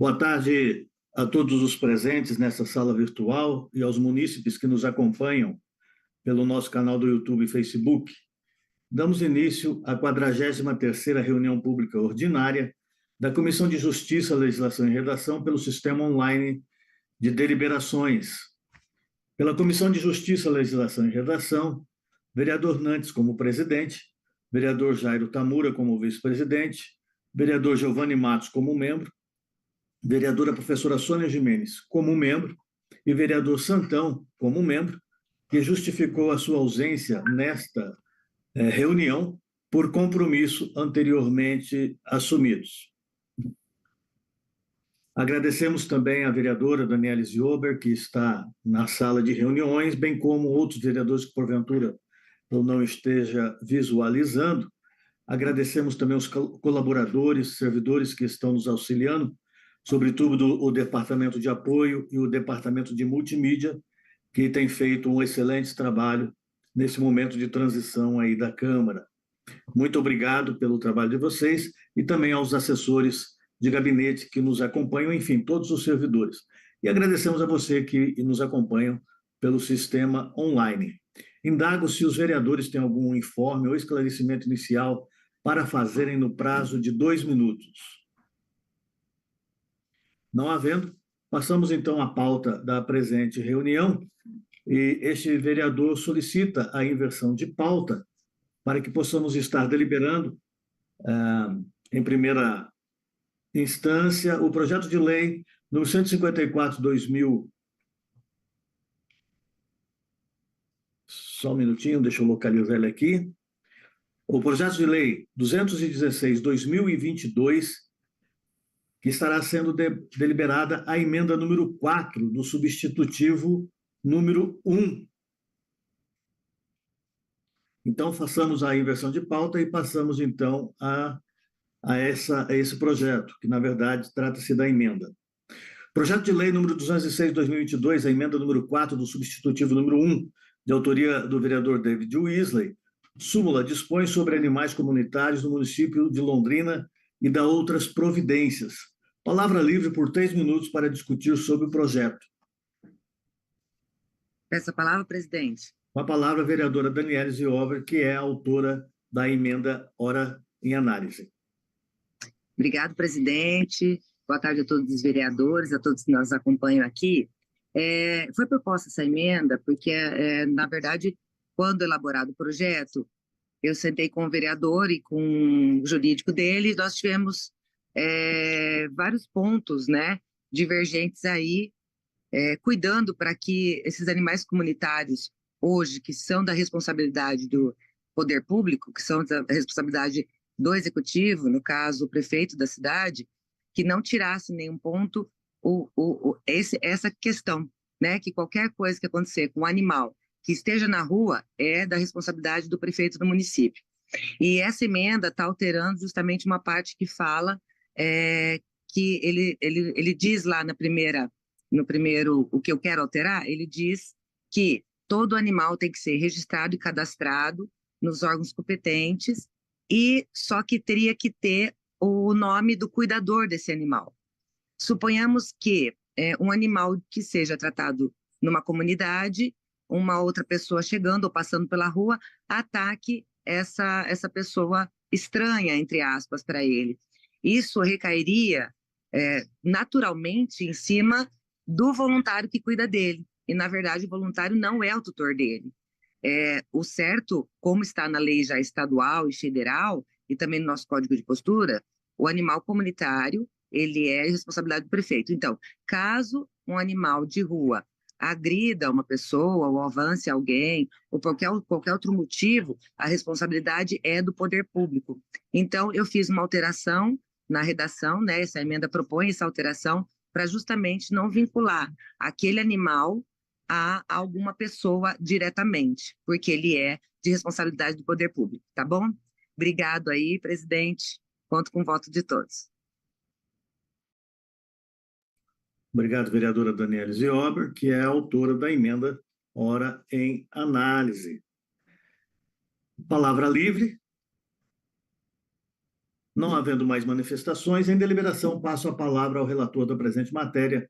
Boa tarde a todos os presentes nessa sala virtual e aos munícipes que nos acompanham pelo nosso canal do YouTube e Facebook. Damos início à 43ª reunião pública ordinária da Comissão de Justiça, Legislação e Redação pelo sistema online de deliberações. Pela Comissão de Justiça, Legislação e Redação, vereador Nantes como presidente, vereador Jairo Tamura como vice-presidente, vereador Giovanni Matos como membro, vereadora professora Sônia Gimenez como membro e vereador Santão como membro, que justificou a sua ausência nesta reunião por compromisso anteriormente assumidos. Agradecemos também à vereadora Daniele Ziober, que está na sala de reuniões, bem como outros vereadores que, porventura, eu não esteja visualizando. Agradecemos também os colaboradores, servidores que estão nos auxiliando, sobretudo o Departamento de Apoio e o Departamento de Multimídia, que tem feito um excelente trabalho nesse momento de transição aí da Câmara. Muito obrigado pelo trabalho de vocês e também aos assessores de gabinete que nos acompanham, enfim, todos os servidores. E agradecemos a você que nos acompanha pelo sistema online. Indago se os vereadores têm algum informe ou esclarecimento inicial para fazerem no prazo de 2 minutos. Não havendo, passamos então à pauta da presente reunião e este vereador solicita a inversão de pauta para que possamos estar deliberando, em primeira instância, o projeto de lei número 154/2000. Só um minutinho, deixa eu localizar ele aqui. O projeto de lei 216/2022, que estará sendo deliberada a emenda número 4 do substitutivo número 1. Então, façamos a inversão de pauta e passamos, então, a esse projeto, que, na verdade, trata-se da emenda. Projeto de lei número 206/2022, a emenda número 4 do substitutivo número 1, de autoria do vereador David Weasley, súmula dispõe sobre animais comunitários no município de Londrina e dá outras providências. Palavra livre por 3 minutos para discutir sobre o projeto. Peço a palavra, presidente. Com a palavra, a vereadora Daniele Ziober, que é a autora da emenda ora em análise. Obrigado, presidente. Boa tarde a todos os vereadores, a todos que nos acompanham aqui. Foi proposta essa emenda porque, na verdade, quando elaborado o projeto, eu sentei com o vereador e com o jurídico dele, e nós tivemos vários pontos, né, divergentes aí, cuidando para que esses animais comunitários, hoje, que são da responsabilidade do poder público, que são da responsabilidade do executivo, no caso, o prefeito da cidade, que não tirasse nenhum ponto essa questão, né, que qualquer coisa que acontecer com um animal que esteja na rua é da responsabilidade do prefeito do município. E essa emenda está alterando justamente uma parte que fala que ele diz lá no primeiro, o que eu quero alterar, ele diz que todo animal tem que ser registrado e cadastrado nos órgãos competentes, e só que teria que ter o nome do cuidador desse animal. Suponhamos que um animal que seja tratado numa comunidade, uma outra pessoa chegando ou passando pela rua, ataque essa pessoa estranha, entre aspas, para ele. Isso recairia naturalmente em cima do voluntário que cuida dele. E, na verdade, o voluntário não é o tutor dele. O certo, como está na lei já estadual e federal, e também no nosso Código de Postura, o animal comunitário, ele é responsabilidade do prefeito. Então, caso um animal de rua agrida uma pessoa ou avance alguém, ou qualquer outro motivo, a responsabilidade é do poder público. Então, eu fiz uma alteração na redação, né? Essa emenda propõe essa alteração para justamente não vincular aquele animal a alguma pessoa diretamente, porque ele é de responsabilidade do poder público, tá bom? Obrigado aí, presidente. Conto com o voto de todos. Obrigado, vereadora Daniele Ziober, que é a autora da emenda ora em análise. Palavra livre. Não havendo mais manifestações, em deliberação, passo a palavra ao relator da presente matéria,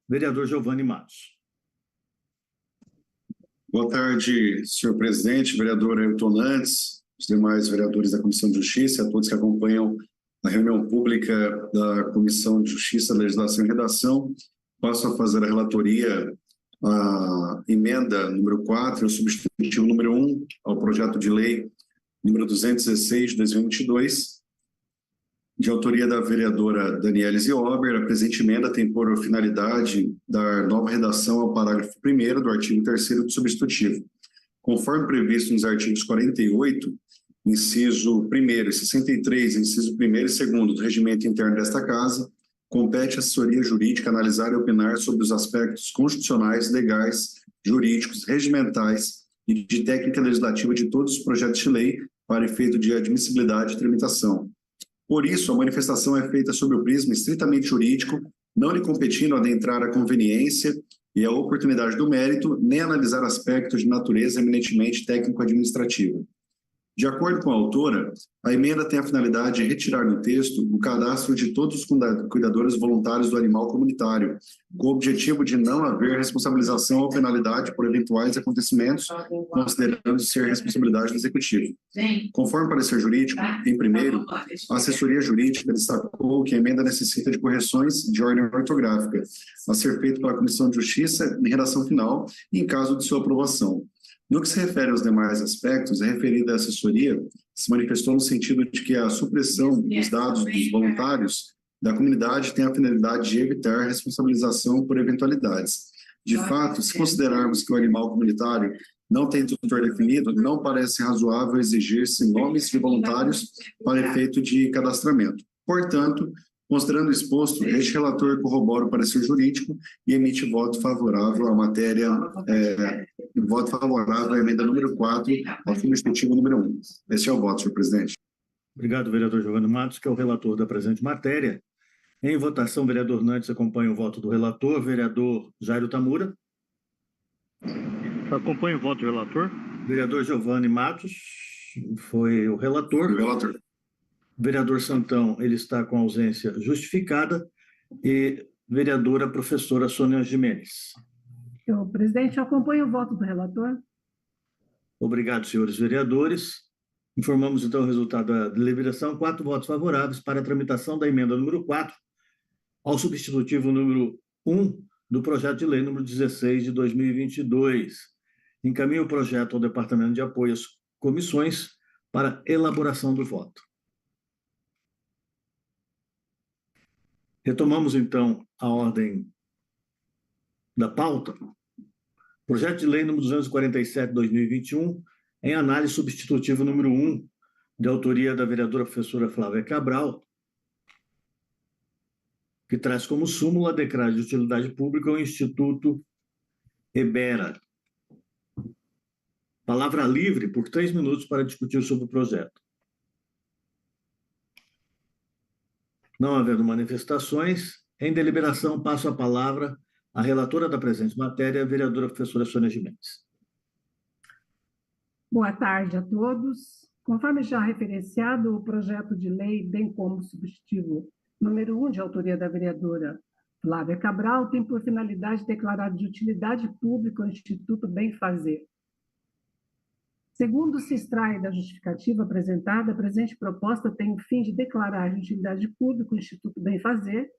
vereador Giovanni Matos. Boa tarde, senhor presidente, vereador Ailton Nantes, os demais vereadores da Comissão de Justiça, a todos que acompanham a reunião pública da Comissão de Justiça, Legislação e Redação. Passo a fazer a relatoria, a emenda número 4, o substitutivo número 1 ao projeto de lei número 216 de 2022, de autoria da vereadora Daniele Ziober. A presente emenda tem por finalidade dar nova redação ao parágrafo 1º do artigo 3º do substitutivo. Conforme previsto nos artigos 48, inciso 1º e 63, inciso 1º e 2º do regimento interno desta Casa, compete à assessoria jurídica analisar e opinar sobre os aspectos constitucionais, legais, jurídicos, regimentais e de técnica legislativa de todos os projetos de lei para efeito de admissibilidade e tramitação. Por isso, a manifestação é feita sob o prisma estritamente jurídico, não lhe competindo adentrar a conveniência e a oportunidade do mérito, nem analisar aspectos de natureza eminentemente técnico-administrativa. De acordo com a autora, a emenda tem a finalidade de retirar do texto o cadastro de todos os cuidadores voluntários do animal comunitário, com o objetivo de não haver responsabilização ou penalidade por eventuais acontecimentos, considerando ser responsabilidade do Executivo. Conforme parecer jurídico, em primeiro, a assessoria jurídica destacou que a emenda necessita de correções de ordem ortográfica, a ser feito pela Comissão de Justiça em redação final e em caso de sua aprovação. No que se refere aos demais aspectos, a referida assessoria se manifestou no sentido de que a supressão dos dados dos voluntários da comunidade tem a finalidade de evitar responsabilização por eventualidades. De fato, se considerarmos que o animal comunitário não tem tutor definido, não parece razoável exigir-se nomes de voluntários para efeito de cadastramento. Portanto, considerando o exposto, este relator corrobora o parecer jurídico e emite voto favorável à matéria, voto favorável à emenda número 4, ao substitutivo número 1. Este é o voto, senhor presidente. Obrigado, vereador Giovanni Matos, que é o relator da presente matéria. Em votação, vereador Nantes acompanha o voto do relator, vereador Jairo Tamura. Acompanho o voto do relator. Vereador Giovanni Matos foi o relator. O relator. Vereador Santão, ele está com ausência justificada. E vereadora professora Sônia Gimenez. Senhor presidente, eu acompanho o voto do relator. Obrigado, senhores vereadores. Informamos, então, o resultado da deliberação. 4 votos favoráveis para a tramitação da emenda número 4 ao substitutivo número 1 do projeto de lei número 16 de 2022. Encaminho o projeto ao Departamento de Apoio às Comissões para elaboração do voto. Retomamos, então, a ordem da pauta. Projeto de lei número 247 de 2021, em análise substitutivo número 1, de autoria da vereadora professora Flávia Cabral, que traz como súmula decreto de utilidade pública ao Instituto Ebera. Palavra livre por 3 minutos para discutir sobre o projeto. Não havendo manifestações, em deliberação, passo a palavra à relatora da presente matéria, a vereadora professora Sônia Gimenez. Boa tarde a todos. Conforme já referenciado, o projeto de lei, bem como o substitutivo número 1, de autoria da vereadora Flávia Cabral, tem por finalidade declarar de utilidade pública o Instituto Bem Fazer. Segundo se extrai da justificativa apresentada, a presente proposta tem o fim de declarar de utilidade pública o Instituto Bem Fazer,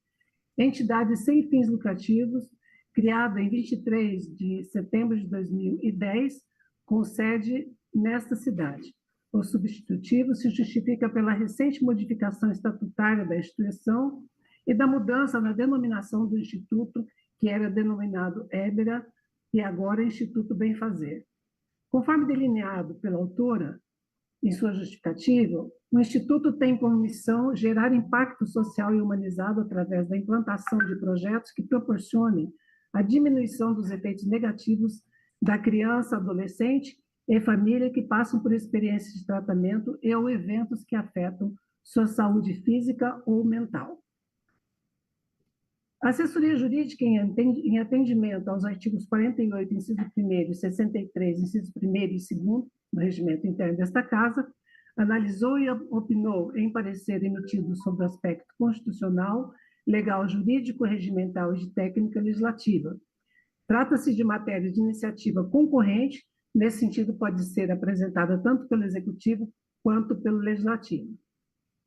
entidade sem fins lucrativos, criada em 23 de setembro de 2010, com sede nesta cidade. O substitutivo se justifica pela recente modificação estatutária da instituição e da mudança na denominação do Instituto, que era denominado Ebera, e agora Instituto Bem Fazer. Conforme delineado pela autora, em sua justificativa, o Instituto tem como missão gerar impacto social e humanizado através da implantação de projetos que proporcionem a diminuição dos efeitos negativos da criança, adolescente e família que passam por experiências de tratamento e ou eventos que afetam sua saúde física ou mental. A assessoria jurídica em atendimento aos artigos 48, inciso 1º, e 63, inciso 1º e 2º, do regimento interno desta Casa, analisou e opinou em parecer emitido sobre o aspecto constitucional, legal, jurídico, regimental e de técnica legislativa. Trata-se de matéria de iniciativa concorrente, nesse sentido pode ser apresentada tanto pelo Executivo quanto pelo Legislativo.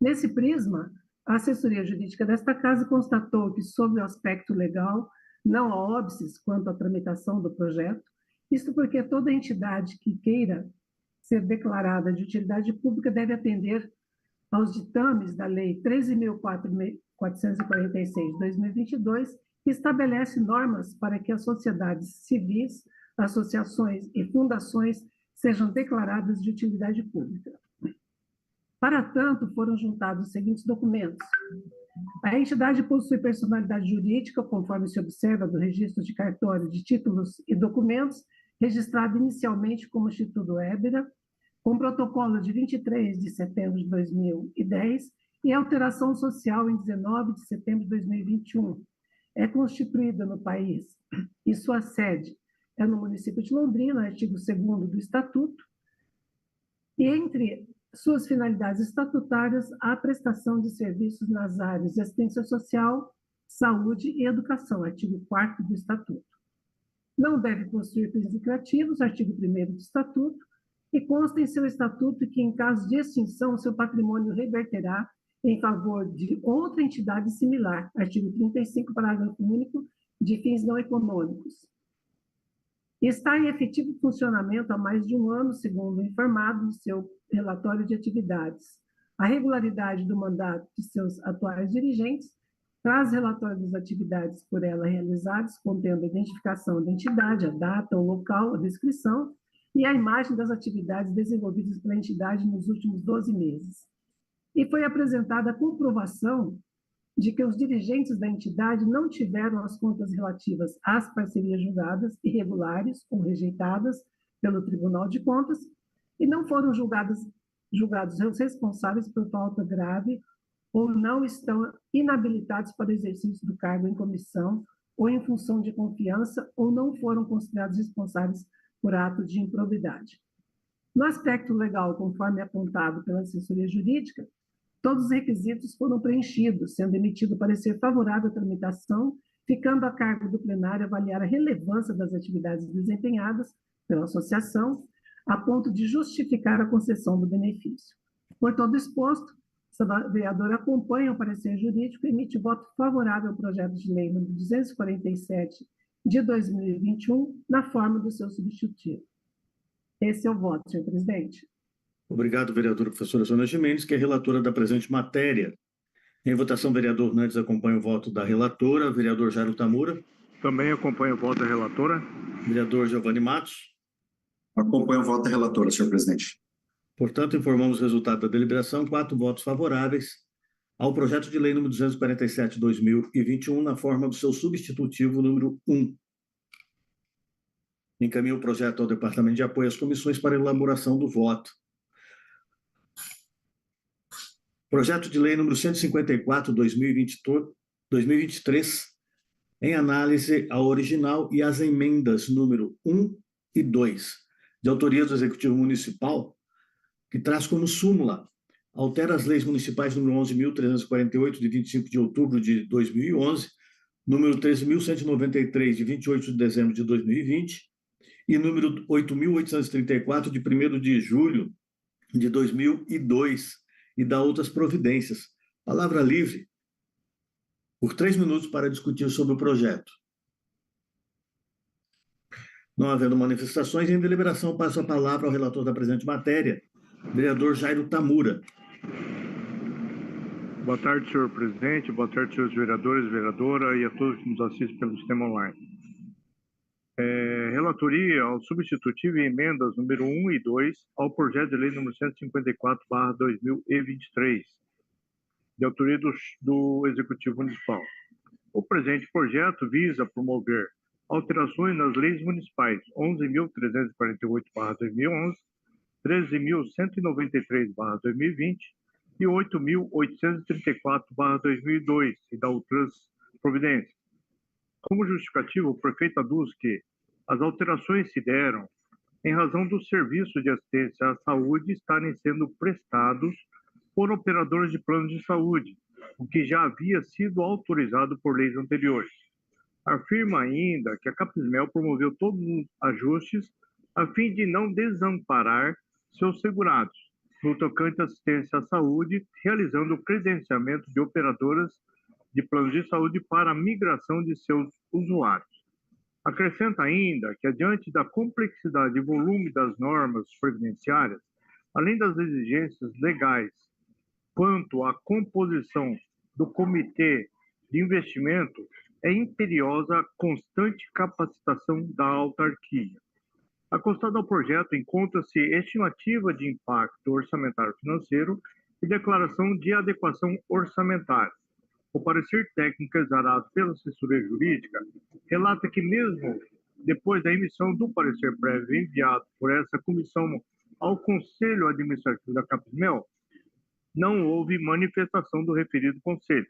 Nesse prisma, a assessoria jurídica desta Casa constatou que, sob o aspecto legal, não há óbices quanto à tramitação do projeto, isto porque toda entidade que queira ser declarada de utilidade pública deve atender aos ditames da Lei 13.446, de 2022, que estabelece normas para que as sociedades civis, associações e fundações sejam declaradas de utilidade pública. Para tanto, foram juntados os seguintes documentos. A entidade possui personalidade jurídica, conforme se observa do registro de cartório de títulos e documentos, registrado inicialmente como Instituto Ébera, com protocolo de 23 de setembro de 2010 e alteração social em 19 de setembro de 2021. É constituída no país e sua sede é no município de Londrina, artigo 2º do Estatuto, e entre suas finalidades estatutárias, a prestação de serviços nas áreas de assistência social, saúde e educação, artigo 4º do Estatuto. Não deve possuir fins lucrativos, artigo 1º do Estatuto, e consta em seu estatuto que, em caso de extinção, seu patrimônio reverterá em favor de outra entidade similar, artigo 35, parágrafo único, de fins não econômicos. Está em efetivo funcionamento há mais de um ano, segundo informado no seu relatório de atividades. A regularidade do mandato de seus atuais dirigentes traz relatório das atividades por ela realizadas, contendo a identificação da entidade, a data, o local, a descrição e a imagem das atividades desenvolvidas pela entidade nos últimos 12 meses. E foi apresentada a comprovação de que os dirigentes da entidade não tiveram as contas relativas às parcerias julgadas irregulares ou rejeitadas pelo Tribunal de Contas e não foram julgados os responsáveis por falta grave ou não estão inabilitados para o exercício do cargo em comissão ou em função de confiança ou não foram considerados responsáveis por ato de improbidade. No aspecto legal, conforme apontado pela assessoria jurídica, todos os requisitos foram preenchidos, sendo emitido parecer favorável à tramitação, ficando a cargo do plenário avaliar a relevância das atividades desempenhadas pela associação, a ponto de justificar a concessão do benefício. Por todo exposto, a vereadora acompanha o parecer jurídico e emite voto favorável ao projeto de lei número 247 de 2021, na forma do seu substitutivo. Esse é o voto, senhor presidente. Obrigado, vereadora professora Sônia Gimenez, que é relatora da presente matéria. Em votação, vereador Nantes acompanha o voto da relatora. Vereador Jairo Tamura. Também acompanho o voto da relatora. Vereador Giovanni Matos. Acompanho o voto da relatora, senhor presidente. Portanto, informamos o resultado da deliberação. 4 votos favoráveis ao projeto de lei número 247 de 2021, na forma do seu substitutivo número 1. Encaminho o projeto ao Departamento de Apoio às Comissões para elaboração do voto. Projeto de lei número 154, 2023, em análise ao original e às emendas número 1 e 2, de autoria do Executivo Municipal, que traz como súmula: altera as leis municipais número 11.348, de 25 de outubro de 2011, número 13.193, de 28 de dezembro de 2020, e número 8.834, de 1º de julho de 2002, e dá outras providências. Palavra livre por 3 minutos para discutir sobre o projeto. Não havendo manifestações, em deliberação, passo a palavra ao relator da presente matéria, vereador Jairo Tamura. Boa tarde, senhor presidente. Boa tarde, senhores vereadores, vereadora e a todos que nos assistem pelo sistema online. Relatoria ao substitutivo e emendas número 1 e 2 ao projeto de lei número 154/2023, de autoria do Executivo Municipal. O presente projeto visa promover alterações nas leis municipais 11.348/2011, 13.193/2020 e 8.834/2002 e da outras providências. Como justificativo, o prefeito aduz que as alterações se deram em razão dos serviços de assistência à saúde estarem sendo prestados por operadores de planos de saúde, o que já havia sido autorizado por leis anteriores. Afirma ainda que a Capismel promoveu todos os ajustes a fim de não desamparar seus segurados, no tocante à assistência à saúde, realizando o credenciamento de operadoras de planos de saúde para a migração de seus usuários. Acrescenta ainda que, adiante da complexidade e volume das normas previdenciárias, além das exigências legais quanto à composição do comitê de investimento, é imperiosa a constante capacitação da autarquia. Acostado ao projeto encontra-se estimativa de impacto orçamentário financeiro e declaração de adequação orçamentária. O parecer técnico exarado pela assessoria jurídica relata que, mesmo depois da emissão do parecer prévio enviado por essa comissão ao Conselho Administrativo da Capismel, não houve manifestação do referido Conselho.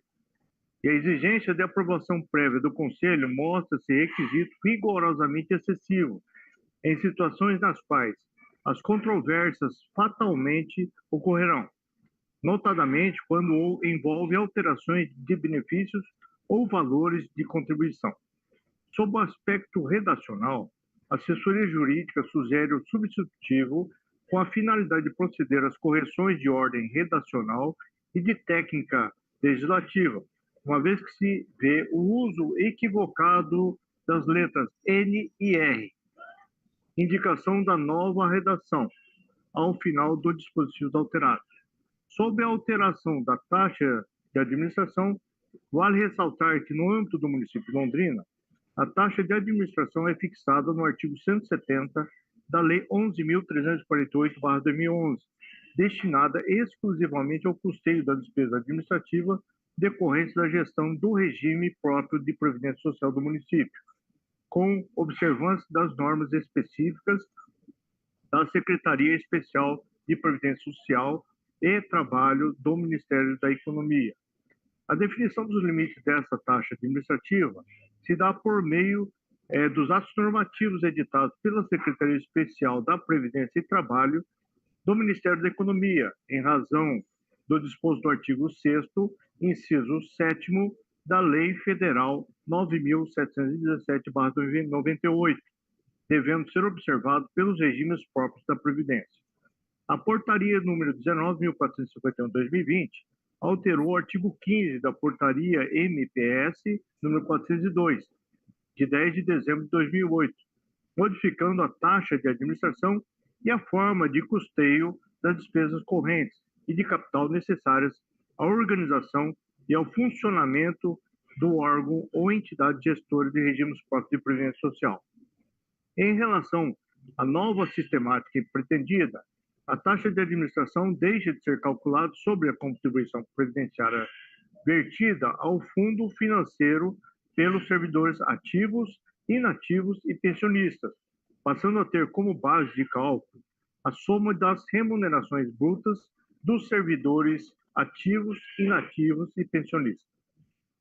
E a exigência de aprovação prévia do Conselho mostra-se requisito rigorosamente excessivo, em situações nas quais as controvérsias fatalmente ocorrerão, notadamente quando envolve alterações de benefícios ou valores de contribuição. Sob o aspecto redacional, a assessoria jurídica sugere o substitutivo com a finalidade de proceder às correções de ordem redacional e de técnica legislativa, uma vez que se vê o uso equivocado das letras N e R, indicação da nova redação, ao final do dispositivo alterado. Sobre a alteração da taxa de administração, vale ressaltar que, no âmbito do município de Londrina, a taxa de administração é fixada no artigo 170 da Lei 11.348/2011, destinada exclusivamente ao custeio da despesa administrativa decorrente da gestão do regime próprio de previdência social do município, com observância das normas específicas da Secretaria Especial de Previdência Social e Trabalho do Ministério da Economia. A definição dos limites dessa taxa administrativa se dá por meio dos atos normativos editados pela Secretaria Especial da Previdência e Trabalho do Ministério da Economia, em razão do disposto do artigo 6º, inciso 7º, da Lei Federal 9.717/98, devendo ser observado pelos regimes próprios da Previdência. A Portaria número 19.451/2020 alterou o artigo 15 da Portaria MPS número 402, de 10 de dezembro de 2008, modificando a taxa de administração e a forma de custeio das despesas correntes e de capital necessárias à organização e ao funcionamento do órgão ou entidade gestora de regimes próprios de previdência social. Em relação à nova sistemática pretendida, a taxa de administração deixa de ser calculada sobre a contribuição previdenciária vertida ao fundo financeiro pelos servidores ativos, inativos e pensionistas, passando a ter como base de cálculo a soma das remunerações brutas dos servidores ativos, inativos e pensionistas.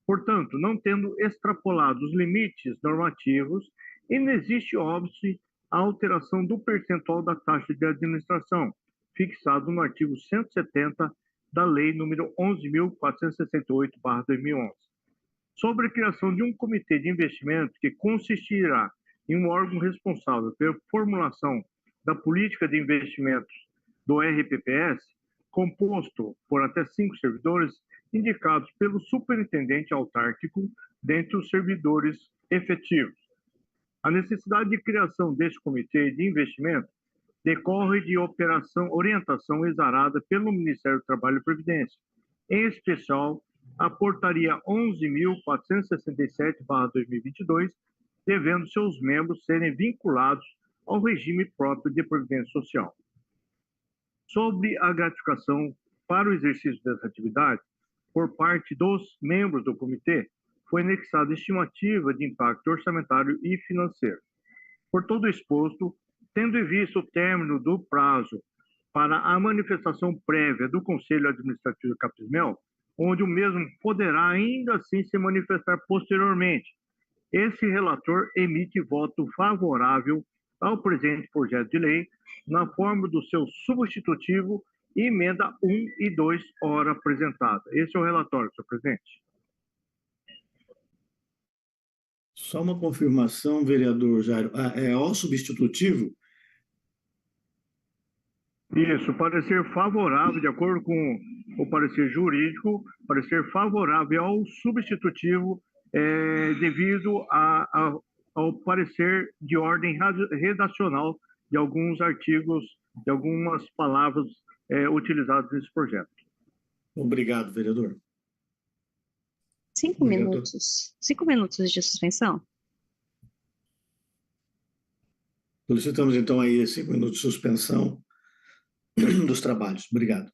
Portanto, não tendo extrapolado os limites normativos, inexiste óbice a alteração do percentual da taxa de administração, fixado no artigo 170 da Lei nº 11.468/2011. Sobre a criação de um comitê de investimento que consistirá em um órgão responsável pela formulação da política de investimentos do RPPS, composto por até 5 servidores, indicados pelo superintendente autárquico dentre os servidores efetivos. A necessidade de criação deste comitê de investimento decorre de orientação exarada pelo Ministério do Trabalho e Previdência, em especial a Portaria 11.467/2022, devendo seus membros serem vinculados ao regime próprio de previdência social. Sobre a gratificação para o exercício dessa atividade, por parte dos membros do comitê, foi anexada estimativa de impacto orçamentário e financeiro. Por todo exposto, tendo em vista o término do prazo para a manifestação prévia do Conselho Administrativo de Capismel, onde o mesmo poderá ainda assim se manifestar posteriormente, esse relator emite voto favorável ao presente projeto de lei na forma do seu substitutivo e emenda 1 e 2, ora apresentada. Esse é o relatório, senhor presidente. Só uma confirmação, vereador Jairo. É ao substitutivo? Isso, parecer favorável, de acordo com o parecer jurídico, parecer favorável ao substitutivo devido ao parecer de ordem redacional de alguns artigos, de algumas palavras utilizadas nesse projeto. Obrigado, vereador. 5 minutos. 5 minutos de suspensão? Solicitamos, então, aí 5 minutos de suspensão dos trabalhos. Obrigado.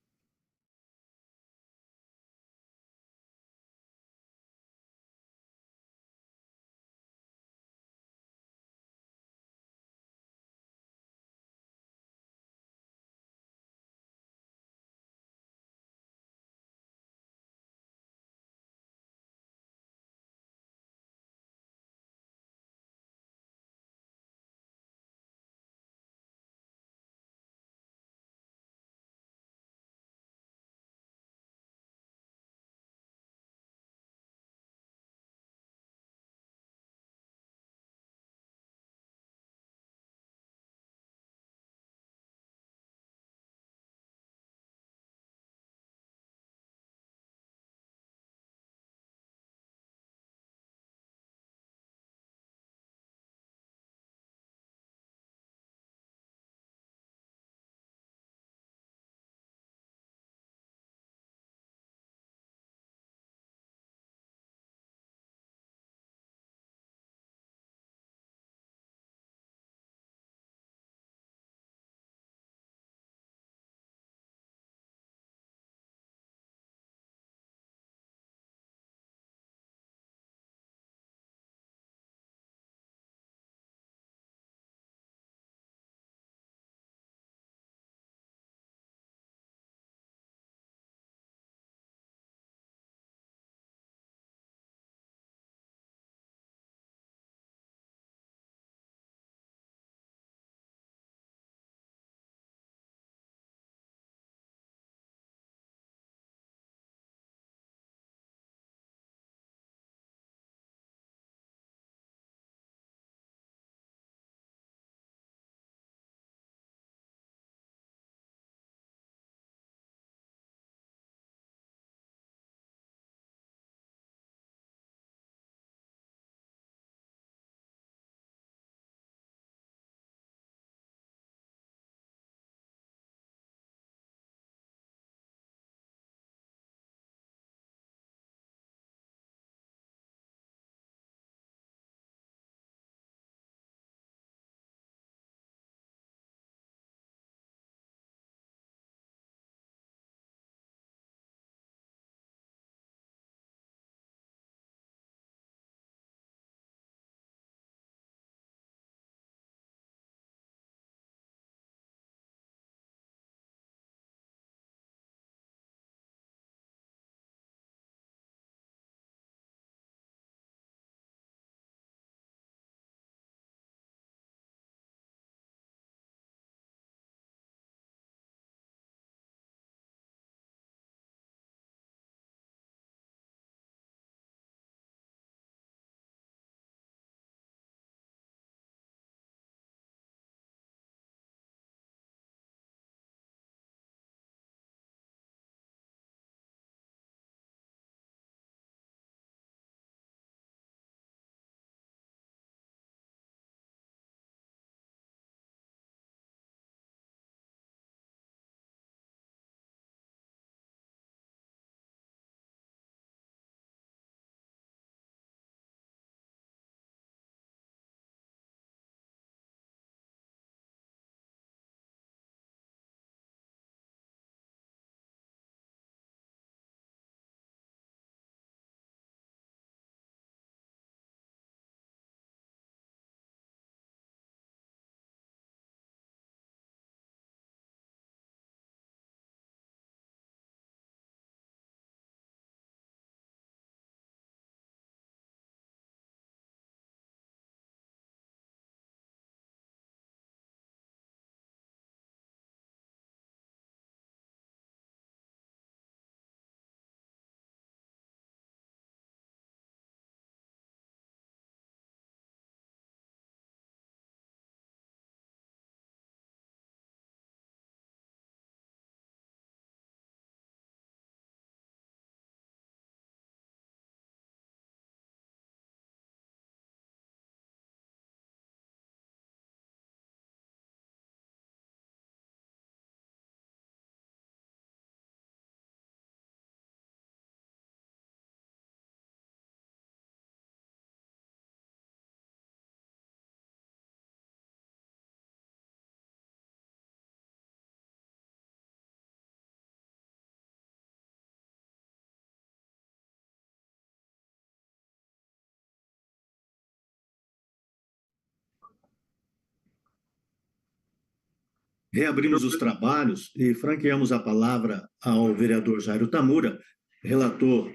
Reabrimos os trabalhos e franqueamos a palavra ao vereador Jairo Tamura, relator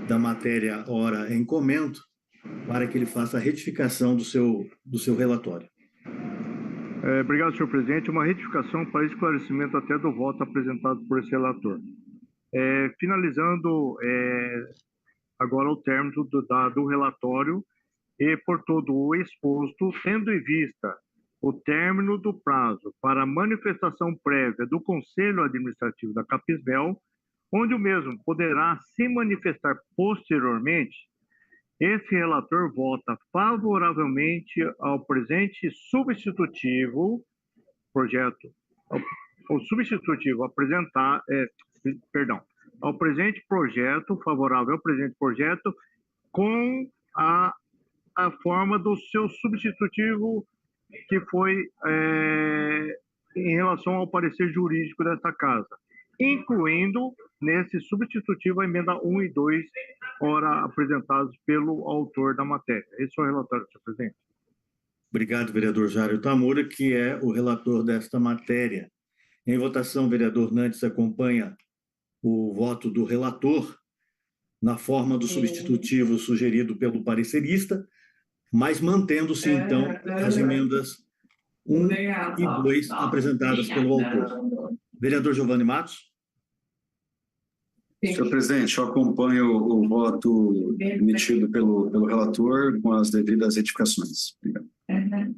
da matéria ora em comento, para que ele faça a retificação do seu relatório. Obrigado, senhor presidente. Uma retificação para esclarecimento até do voto apresentado por esse relator. Finalizando agora o término do relatório e por todo o exposto, tendo em vista o término do prazo para manifestação prévia do Conselho Administrativo da Capisbel, onde o mesmo poderá se manifestar posteriormente, esse relator vota favoravelmente ao presente substitutivo ao presente projeto, favorável ao presente projeto, com a forma do seu substitutivo, que foi em relação ao parecer jurídico desta casa, incluindo nesse substitutivo a emenda 1 e 2, ora apresentados pelo autor da matéria. Esse é o relatório, senhor presidente. Obrigado, vereador Jairo Tamura, que é o relator desta matéria. Em votação, o vereador Nantes acompanha o voto do relator na forma do substitutivo sugerido pelo parecerista, mas mantendo-se, então, as emendas 1 e 2 apresentadas pelo autor. Vereador Giovanni Matos. Senhor presidente, eu acompanho o voto emitido pelo relator com as devidas retificações. Obrigado.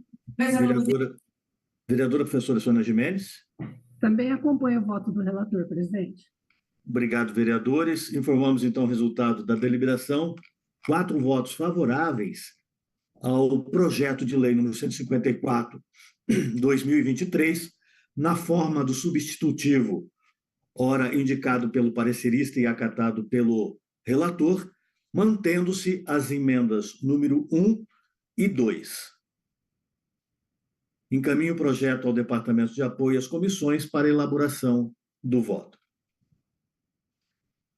Vereadora professora Sônia Gimenez. Também acompanho o voto do relator, presidente. Obrigado, vereadores. Informamos, então, o resultado da deliberação. 4 votos favoráveis ao projeto de lei número 154/2023, na forma do substitutivo, ora indicado pelo parecerista e acatado pelo relator, mantendo-se as emendas número 1 e 2. Encaminho o projeto ao Departamento de Apoio às Comissões para elaboração do voto.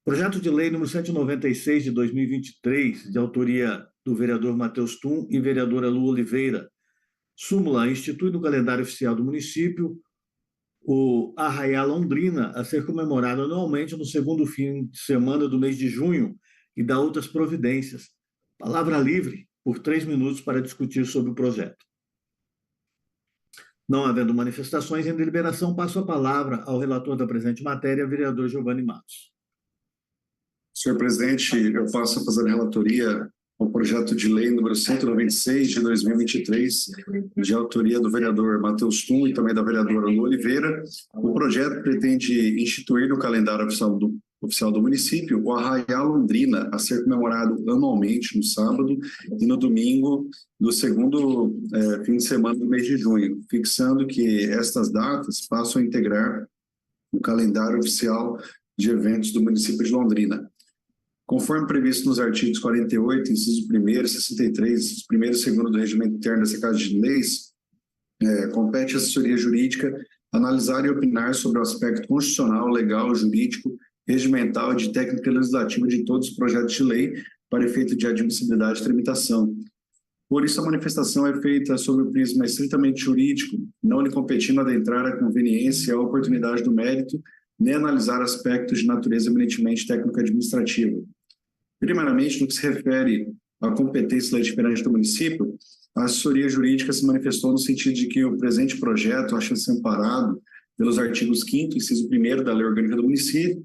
Projeto de lei número 196 de 2023, de autoria do vereador Matheus Tum e vereadora Lu Oliveira. Súmula institui no calendário oficial do município o Arraial Londrina, a ser comemorado anualmente no segundo fim de semana do mês de junho, e dá outras providências. Palavra livre por 3 minutos para discutir sobre o projeto. Não havendo manifestações em deliberação, passo a palavra ao relator da presente matéria, vereador Giovanni Matos. Senhor presidente, eu passo a fazer a relatoria ao projeto de lei número 196 de 2023, de autoria do vereador Matheus Tum e também da vereadora Lu Oliveira. O projeto pretende instituir no calendário oficial do município o Arraial Londrina, a ser comemorado anualmente no sábado e no domingo do segundo fim de semana do mês de junho, fixando que estas datas passam a integrar o calendário oficial de eventos do município de Londrina. Conforme previsto nos artigos 48, inciso 1º, 63, inciso 1º e 2º do Regimento Interno dessa Casa de Leis, compete à assessoria jurídica analisar e opinar sobre o aspecto constitucional, legal, jurídico, regimental e de técnica legislativa de todos os projetos de lei para efeito de admissibilidade e tramitação. Por isso, a manifestação é feita sob o prisma estritamente jurídico, não lhe competindo adentrar a conveniência e a oportunidade do mérito, nem analisar aspectos de natureza eminentemente técnico-administrativa. Primeiramente, no que se refere à competência legislativa do município, a assessoria jurídica se manifestou no sentido de que o presente projeto acha-se amparado pelos artigos 5º, inciso 1º da Lei Orgânica do Município,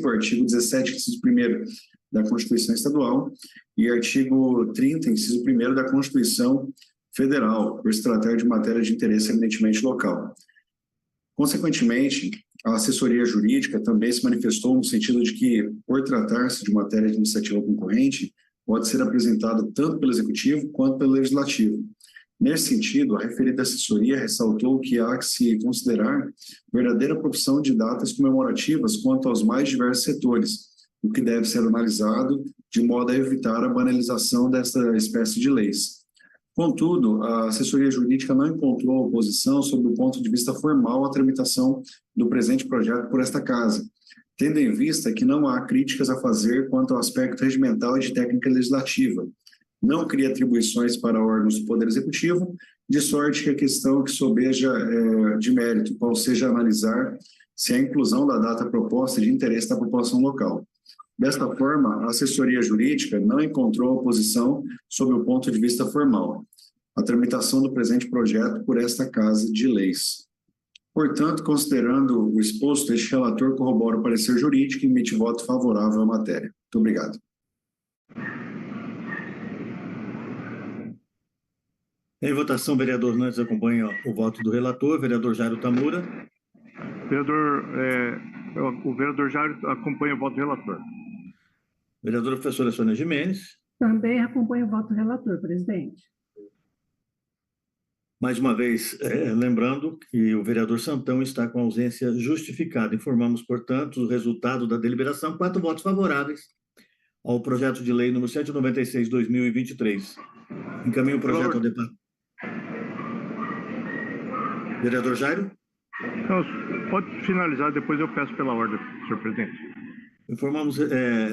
o artigo 17, inciso 1º da Constituição Estadual e artigo 30, inciso 1º da Constituição Federal, por se tratar de matéria de interesse eminentemente local. Consequentemente, a assessoria jurídica também se manifestou no sentido de que, por tratar-se de matéria administrativa concorrente, pode ser apresentada tanto pelo Executivo quanto pelo Legislativo. Nesse sentido, a referida assessoria ressaltou que há que se considerar verdadeira profissão de datas comemorativas quanto aos mais diversos setores, o que deve ser analisado de modo a evitar a banalização desta espécie de leis. Contudo, a assessoria jurídica não encontrou oposição sob o ponto de vista formal à tramitação do presente projeto por esta Casa, tendo em vista que não há críticas a fazer quanto ao aspecto regimental e de técnica legislativa, não cria atribuições para órgãos do Poder Executivo de sorte que a questão que sobeja de mérito, qual seja analisar se a inclusão da data proposta é de interesse da população local. Desta forma, a assessoria jurídica não encontrou oposição sob o ponto de vista formal à tramitação do presente projeto por esta Casa de Leis. Portanto, considerando o exposto, este relator corrobora o parecer jurídico e emite voto favorável à matéria. Muito obrigado. Em votação, vereador Nantes acompanha o voto do relator. Vereador Jairo Tamura. O vereador Jairo acompanha o voto do relator. Vereadora professora Sônia Gimenez. Também acompanho o voto do relator, presidente. Mais uma vez, lembrando que o vereador Santão está com ausência justificada. Informamos, portanto, o resultado da deliberação. 4 votos favoráveis ao projeto de lei número 196/2023. Encaminho o projeto ao departamento. Vereador Jairo? Não, pode finalizar, depois eu peço pela ordem, senhor presidente. Informamos,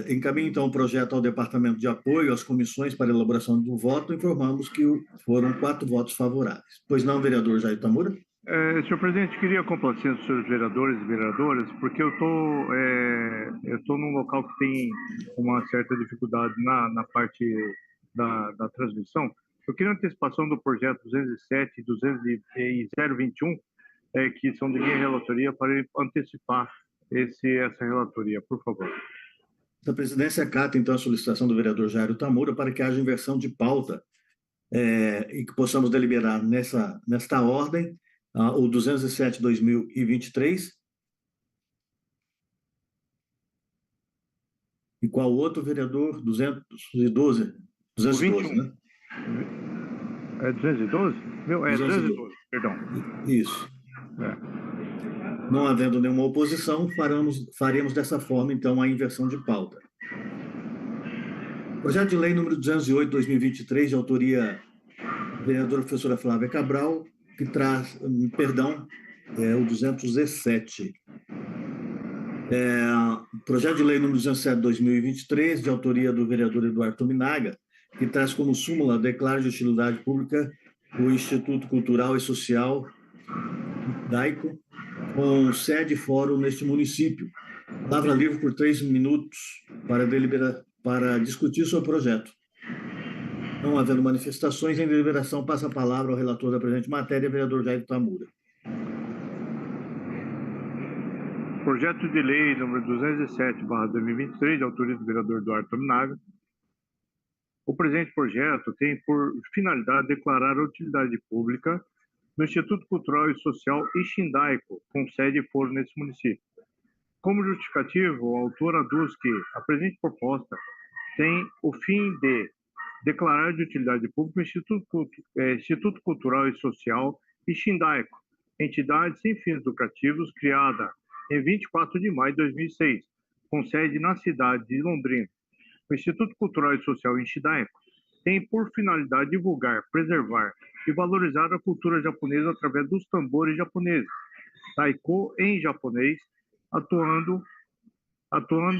encaminho então o projeto ao Departamento de Apoio às Comissões para elaboração do voto. Informamos que foram 4 votos favoráveis. Pois não, vereador Jairo Tamura? Senhor presidente, queria complacer os senhores vereadores e vereadoras, porque eu estou num local que tem uma certa dificuldade na parte da transmissão. Eu queria antecipação do projeto 207 e 021, que são de minha relatoria, para antecipar essa relatoria, por favor. A presidência acata, então, a solicitação do vereador Jairo Tamura para que haja inversão de pauta e que possamos deliberar nesta ordem o 207/2023. E qual outro, vereador? 212. 212, né? É 212? Meu, 212, perdão. Isso. Não havendo nenhuma oposição, faremos dessa forma, então, a inversão de pauta. Projeto de lei número 208/2023, de autoria da vereadora professora Flávia Cabral, que traz, o 217. Projeto de lei número 207/2023, de autoria do vereador Eduardo Tominaga, que traz como súmula declaro de utilidade pública o Instituto Cultural e Social Daico, com sede e fórum neste município. Palavra livre por 3 minutos para discutir sobre o projeto. Não havendo manifestações, em deliberação, passa a palavra ao relator da presente matéria, vereador Jairo Tamura. Projeto de lei número 207/2023, de autoria do vereador Eduardo Tominaga. O presente projeto tem por finalidade declarar a utilidade pública no Instituto Cultural e Social Ixindaico, com sede e foro nesse município. Como justificativo, o autor aduz que a presente proposta tem o fim de declarar de utilidade pública o Instituto Cultural e Social Ixindaico, entidade sem fins lucrativos criada em 24 de maio de 2006, com sede na cidade de Londrina. O Instituto Cultural e Social Ixindaico tem por finalidade divulgar, preservar e valorizar a cultura japonesa através dos tambores japoneses, taiko em japonês, atuando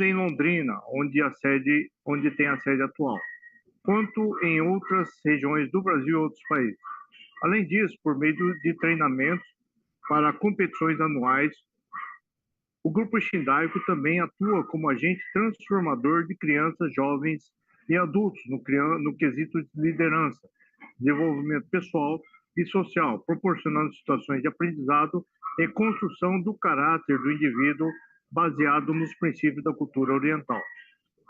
em Londrina, onde tem a sede atual, quanto em outras regiões do Brasil e outros países. Além disso, por meio de treinamentos para competições anuais, o Grupo Ixindaico também atua como agente transformador de crianças, jovens e adultos no quesito de liderança, desenvolvimento pessoal e social, proporcionando situações de aprendizado e construção do caráter do indivíduo baseado nos princípios da cultura oriental.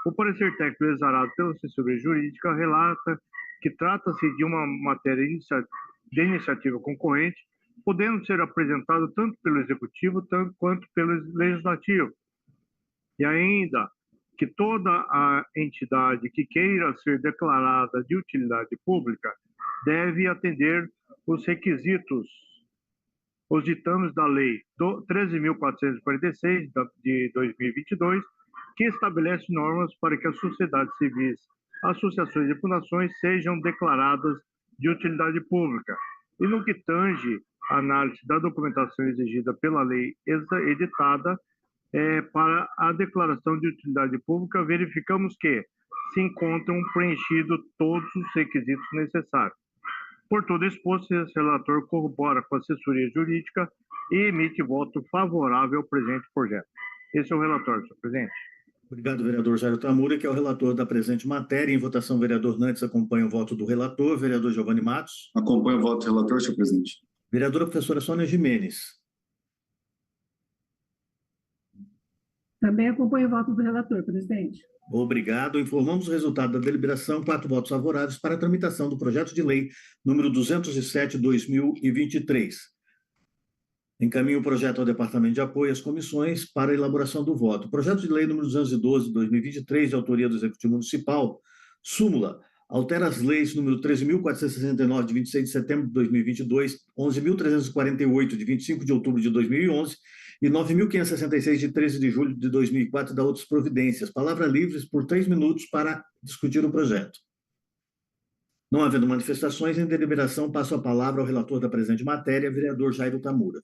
O parecer técnico exarado pela assessoria jurídica relata que trata-se de uma matéria de iniciativa concorrente, podendo ser apresentado tanto pelo Executivo quanto pelo Legislativo. E ainda que toda a entidade que queira ser declarada de utilidade pública deve atender os requisitos, os ditames da Lei 13.446, de 2022, que estabelece normas para que as sociedades civis, associações e fundações sejam declaradas de utilidade pública. E no que tange a análise da documentação exigida pela lei editada, para a declaração de utilidade pública, verificamos que se encontram preenchidos todos os requisitos necessários. Por todo exposto, esse relator corrobora com a assessoria jurídica e emite voto favorável ao presente projeto. Esse é o relatório, senhor presidente. Obrigado, vereador Jairo Tamura, que é o relator da presente matéria. Em votação, vereador Nantes acompanha o voto do relator. Vereador Giovanni Matos. Acompanho o voto do relator, senhor presidente. Vereadora professora Sônia Gimenez. Também acompanho o voto do relator, presidente. Obrigado. Informamos o resultado da deliberação. 4 votos favoráveis para a tramitação do projeto de lei número 207/2023. Encaminho o projeto ao Departamento de Apoio às Comissões para a elaboração do voto. Projeto de lei número 212/2023, de autoria do Executivo Municipal, súmula, altera as leis número 13.469, de 26 de setembro de 2022, 11.348, de 25 de outubro de 2011, e 9.566, de 13 de julho de 2004, da outras providências. Palavra livres por 3 minutos para discutir o projeto. Não havendo manifestações, em deliberação, passo a palavra ao relator da presente matéria, vereador Jairo Tamura.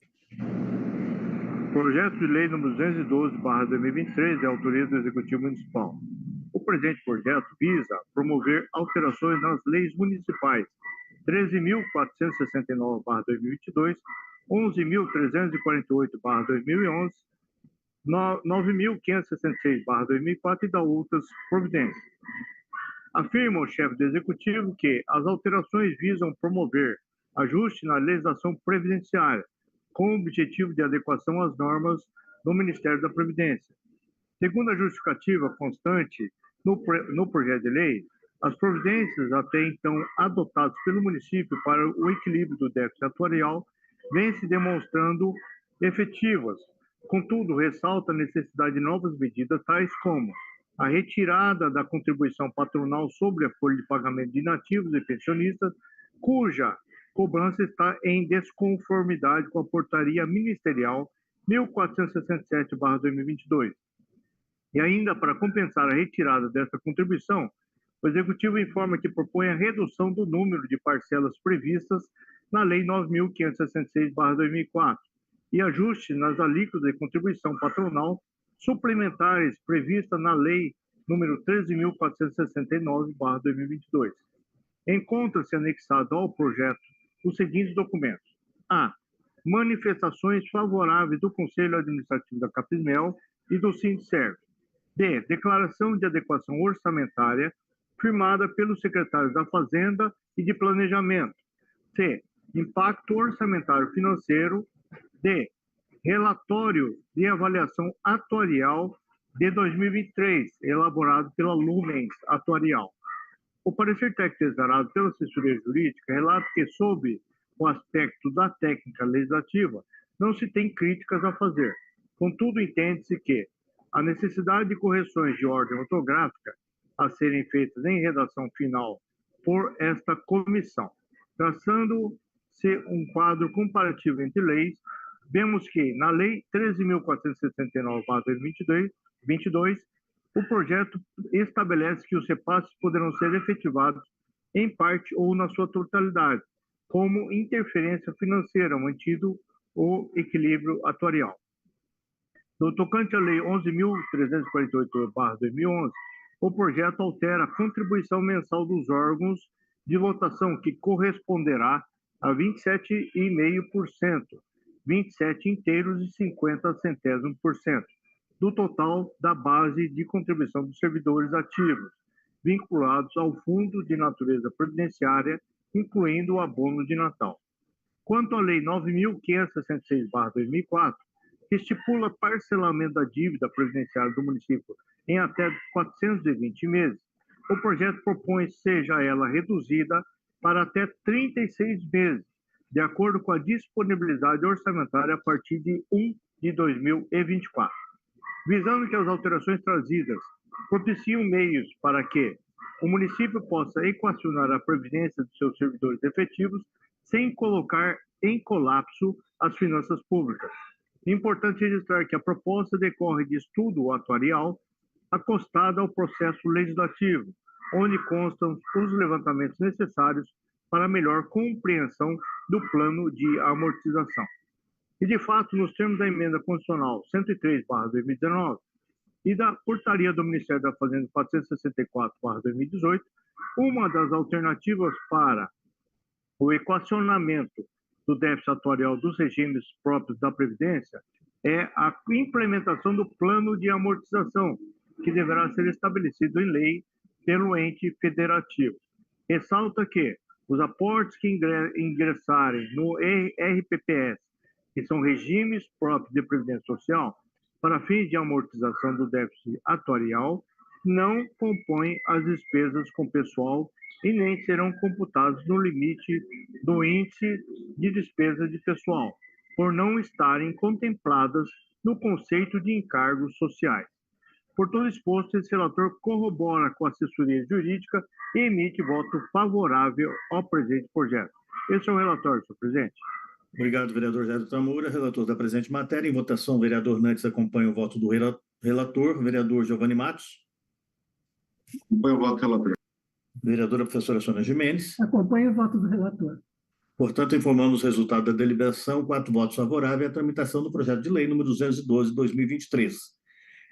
Projeto de lei número 212/2023, de autoria do Executivo Municipal. O presente projeto visa promover alterações nas leis municipais 13.469/2022, 11.348/2011, 9.566/2004 e da outras providências. Afirma o chefe do Executivo que as alterações visam promover ajuste na legislação previdenciária, com o objetivo de adequação às normas do Ministério da Previdência. Segundo a justificativa constante no projeto de lei, as providências até então adotadas pelo município para o equilíbrio do déficit atuarial vêm se demonstrando efetivas. Contudo, ressalta a necessidade de novas medidas, tais como a retirada da contribuição patronal sobre a folha de pagamento de inativos e pensionistas, cuja cobrança está em desconformidade com a portaria ministerial 1467/2022. E ainda para compensar a retirada dessa contribuição, o Executivo informa que propõe a redução do número de parcelas previstas na Lei 9.566/2004 e ajuste nas alíquotas de contribuição patronal suplementares previstas na Lei número 13.469/2022. Encontra-se anexado ao projeto os seguintes documentos: a. Manifestações favoráveis do Conselho Administrativo da Capismel e do Sindserv. B. Declaração de adequação orçamentária firmada pelos secretários da Fazenda e de Planejamento. C. Impacto orçamentário financeiro. D. Relatório de avaliação atuarial de 2023, elaborado pela Lumens Atuarial. O parecer técnico exarado pela assessoria jurídica relata que, sob o aspecto da técnica legislativa, não se tem críticas a fazer. Contudo, entende-se que a necessidade de correções de ordem ortográfica a serem feitas em redação final por esta comissão. Traçando-se um quadro comparativo entre leis, vemos que, na Lei 13.469/2022, o projeto estabelece que os repasses poderão ser efetivados em parte ou na sua totalidade, como interferência financeira, mantido o equilíbrio atuarial. No tocante à Lei 11.348/2011, o projeto altera a contribuição mensal dos órgãos de votação, que corresponderá a 27,5%, 27 inteiros e 50 centésimos por cento, do total da base de contribuição dos servidores ativos, vinculados ao Fundo de Natureza Previdenciária, incluindo o abono de Natal. Quanto à Lei 9.566/2004, que estipula parcelamento da dívida previdenciária do município em até 420 meses, o projeto propõe seja ela reduzida para até 36 meses, de acordo com a disponibilidade orçamentária a partir de 1 de 2024. Visando que as alterações trazidas propiciam meios para que o município possa equacionar a previdência de seus servidores efetivos sem colocar em colapso as finanças públicas. É importante registrar que a proposta decorre de estudo atuarial acostada ao processo legislativo, onde constam os levantamentos necessários para a melhor compreensão do plano de amortização. E, de fato, nos termos da emenda constitucional 103/2019 e da portaria do Ministério da Fazenda 464/2018, uma das alternativas para o equacionamento do déficit atuarial dos regimes próprios da Previdência é a implementação do plano de amortização, que deverá ser estabelecido em lei pelo ente federativo. Ressalta que os aportes que ingressarem no RPPS, que são regimes próprios de previdência social, para fins de amortização do déficit atuarial, não compõem as despesas com pessoal e nem serão computados no limite do índice de despesa de pessoal, por não estarem contempladas no conceito de encargos sociais. Por tudo exposto, esse relator corrobora com a assessoria jurídica e emite voto favorável ao presente projeto. Esse é o relatório, senhor presidente. Obrigado, vereador Jairo Tamura, relator da presente matéria. Em votação, o vereador Nantes acompanha o voto do relator. Vereador Giovanni Matos. Acompanho o voto do relator. Vereadora professora Sônia Gimenez. Acompanho o voto do relator. Portanto, informamos o resultado da deliberação, 4 votos favoráveis à tramitação do projeto de lei número 212 de 2023.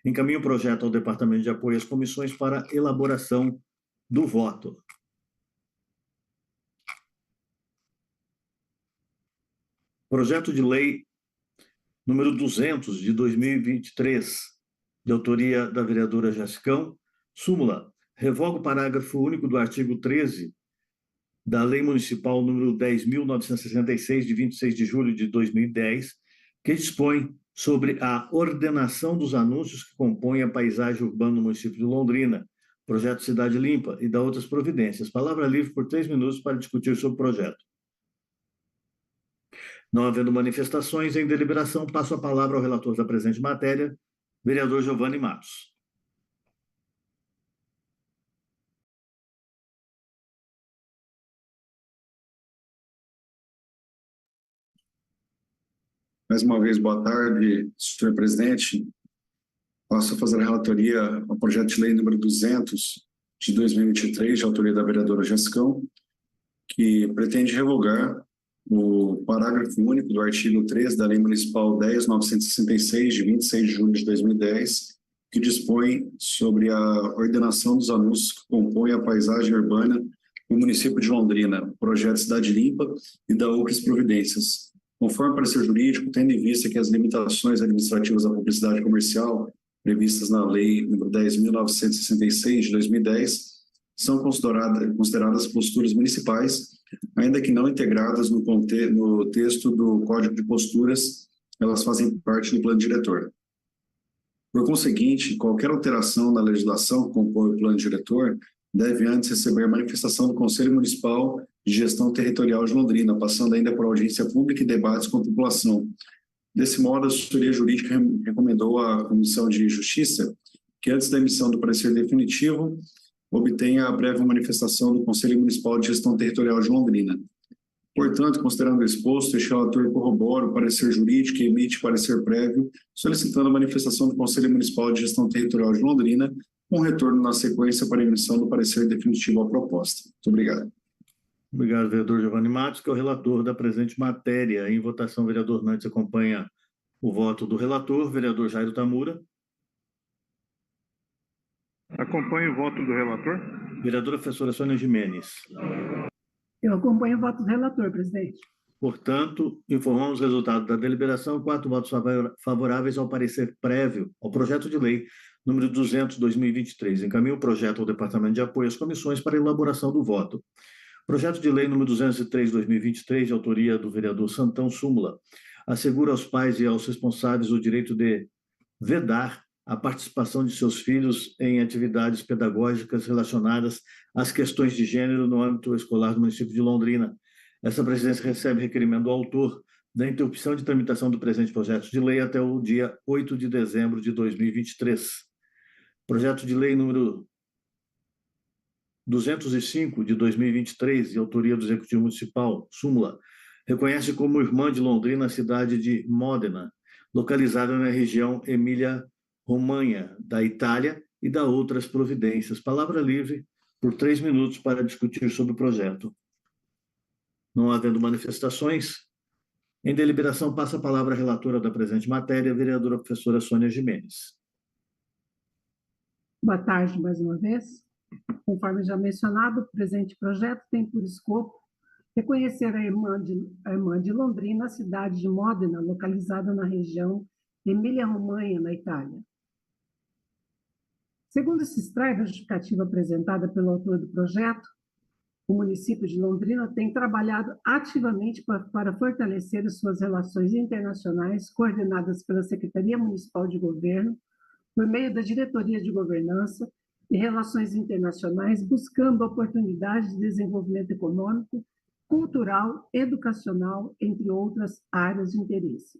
Encaminho o projeto ao Departamento de Apoio às Comissões para elaboração do voto. Projeto de lei número 200 de 2023, de autoria da vereadora Jessicão. Súmula: revoga o parágrafo único do artigo 13 da Lei Municipal número 10.966, de 26 de julho de 2010, que dispõe sobre a ordenação dos anúncios que compõem a paisagem urbana no município de Londrina, projeto Cidade Limpa e da outras providências. Palavra livre por 3 minutos para discutir sobre o projeto. Não havendo manifestações em deliberação, passo a palavra ao relator da presente matéria, vereador Giovanni Matos. Mais uma vez, boa tarde, senhor presidente. Passo a fazer a relatoria ao projeto de lei número 200 de 2023, de autoria da vereadora Jessicão, que pretende revogar o parágrafo único do artigo 3 da Lei Municipal 10.966, de 26 de julho de 2010, que dispõe sobre a ordenação dos anúncios que compõem a paisagem urbana no município de Londrina, projeto Cidade Limpa e da outras providências. Conforme parecer jurídico, tendo em vista que as limitações administrativas da publicidade comercial previstas na Lei nº 10.966, de 2010, são consideradas posturas municipais, ainda que não integradas no texto do Código de Posturas, elas fazem parte do plano diretor. Por conseguinte, qualquer alteração na legislação que compõe o plano diretor deve antes receber a manifestação do Conselho Municipal de Gestão Territorial de Londrina, passando ainda por audiência pública e debates com a população. Desse modo, a assessoria jurídica recomendou à Comissão de Justiça que, antes da emissão do parecer definitivo, obtenha a prévia manifestação do Conselho Municipal de Gestão Territorial de Londrina. Portanto, considerando o exposto, este relator corrobora o parecer jurídico e emite parecer prévio, solicitando a manifestação do Conselho Municipal de Gestão Territorial de Londrina, com retorno na sequência para a emissão do parecer definitivo à proposta. Muito obrigado. Obrigado, vereador Giovanni Matos, que é o relator da presente matéria. Em votação, o vereador Nantes acompanha o voto do relator. Vereador Jairo Tamura. Acompanho o voto do relator. Vereadora professora Sônia Gimenez. Eu acompanho o voto do relator, presidente. Portanto, informamos o resultado da deliberação, 4 votos favoráveis ao parecer prévio ao projeto de lei número 200 de 2023. Encaminho o projeto ao Departamento de Apoio às Comissões para elaboração do voto. Projeto de lei número 203 de 2023, de autoria do vereador Santão. Súmula: assegura aos pais e aos responsáveis o direito de vedar a participação de seus filhos em atividades pedagógicas relacionadas às questões de gênero no âmbito escolar do município de Londrina. Essa presidência recebe requerimento do autor da interrupção de tramitação do presente projeto de lei até o dia 8 de dezembro de 2023. Projeto de lei número 205 de 2023, de autoria do Executivo Municipal. Súmula: reconhece como irmã de Londrina a cidade de Módena, localizada na região Emília-Romanha, da Itália, e da outras providências. Palavra livre por 3 minutos para discutir sobre o projeto. Não havendo manifestações, em deliberação passa a palavra à relatora da presente matéria, a vereadora professora Sônia Gimenez. Boa tarde, mais uma vez. Conforme já mencionado, o presente projeto tem por escopo reconhecer a Irmã de Londrina, a cidade de Módena, localizada na região Emília-Romanha, na Itália. Segundo se extrai da justificativa apresentada pelo autor do projeto, o município de Londrina tem trabalhado ativamente para fortalecer as suas relações internacionais, coordenadas pela Secretaria Municipal de Governo, por meio da Diretoria de Governança e Relações Internacionais, buscando oportunidades de desenvolvimento econômico, cultural, educacional, entre outras áreas de interesse.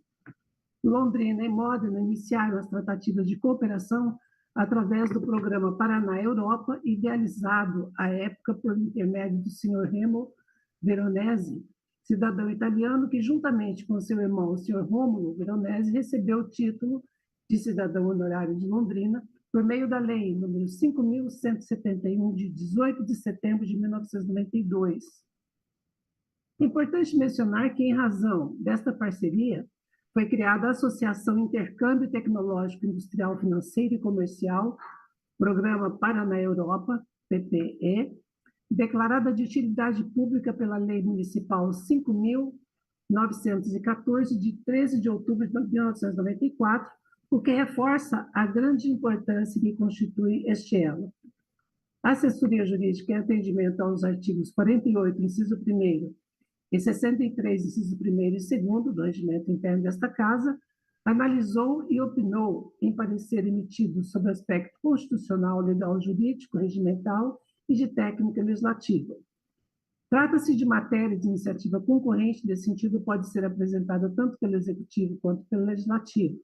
Londrina e Módena iniciaram as tratativas de cooperação através do programa Paraná Europa, idealizado à época por intermédio do senhor Remo Veronese, cidadão italiano que, juntamente com seu irmão, o senhor Rômulo Veronese, recebeu o título de cidadão honorário de Londrina por meio da lei número 5.171, de 18 de setembro de 1992. Importante mencionar que, em razão desta parceria, foi criada a Associação Intercâmbio Tecnológico Industrial Financeiro e Comercial, Programa Paraná Europa, PPE, declarada de utilidade pública pela Lei Municipal 5.914, de 13 de outubro de 1994, o que reforça a grande importância que constitui este elo. A assessoria jurídica em atendimento aos artigos 48, inciso 1º, e 63, inciso 1º e 2º do regimento interno desta Casa, analisou e opinou em parecer emitido sobre aspecto constitucional, legal, jurídico, regimental e de técnica legislativa. Trata-se de matéria de iniciativa concorrente, desse sentido pode ser apresentada tanto pelo Executivo quanto pelo Legislativo.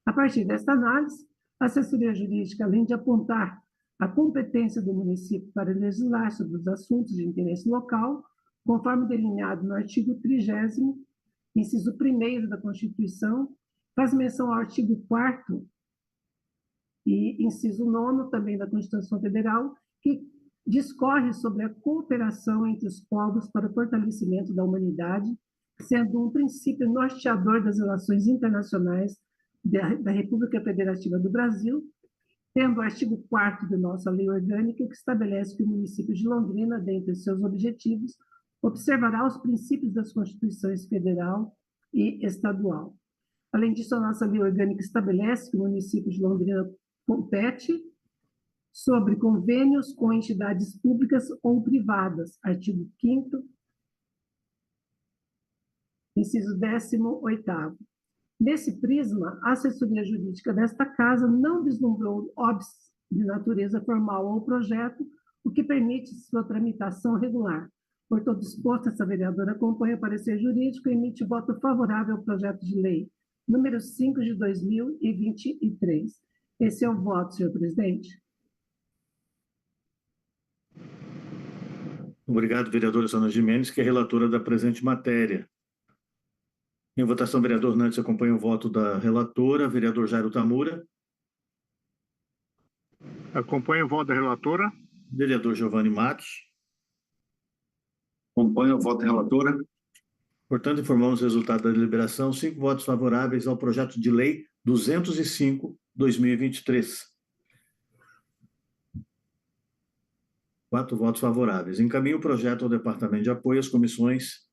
A partir desta análise, a assessoria jurídica, além de apontar a competência do município para legislar sobre os assuntos de interesse local, conforme delineado no artigo 30º, inciso 1º da Constituição, faz menção ao artigo 4º e inciso 9º também da Constituição Federal, que discorre sobre a cooperação entre os povos para o fortalecimento da humanidade, sendo um princípio norteador das relações internacionais da República Federativa do Brasil, tendo o artigo 4º da nossa lei orgânica, que estabelece que o município de Londrina, dentre os seus objetivos, observará os princípios das Constituições Federal e Estadual. Além disso, a nossa lei orgânica estabelece que o município de Londrina compete sobre convênios com entidades públicas ou privadas, artigo 5º, inciso 18º. Nesse prisma, a assessoria jurídica desta Casa não vislumbrou óbice de natureza formal ao projeto, o que permite sua tramitação regular. Por todo exposto, essa vereadora acompanha o parecer jurídico e emite voto favorável ao projeto de lei número 5 de 2023. Esse é o voto, senhor presidente. Obrigado, vereadora Sônia Gimenez, que é relatora da presente matéria. Em votação, vereador Nantes acompanha o voto da relatora. Vereador Jairo Tamura. Acompanho o voto da relatora. Vereador Giovanni Matos. Acompanho o voto da relatora. Portanto, informamos o resultado da deliberação. 5 votos favoráveis ao projeto de lei 205/2023. 4 votos favoráveis. Encaminho o projeto ao Departamento de Apoio às Comissões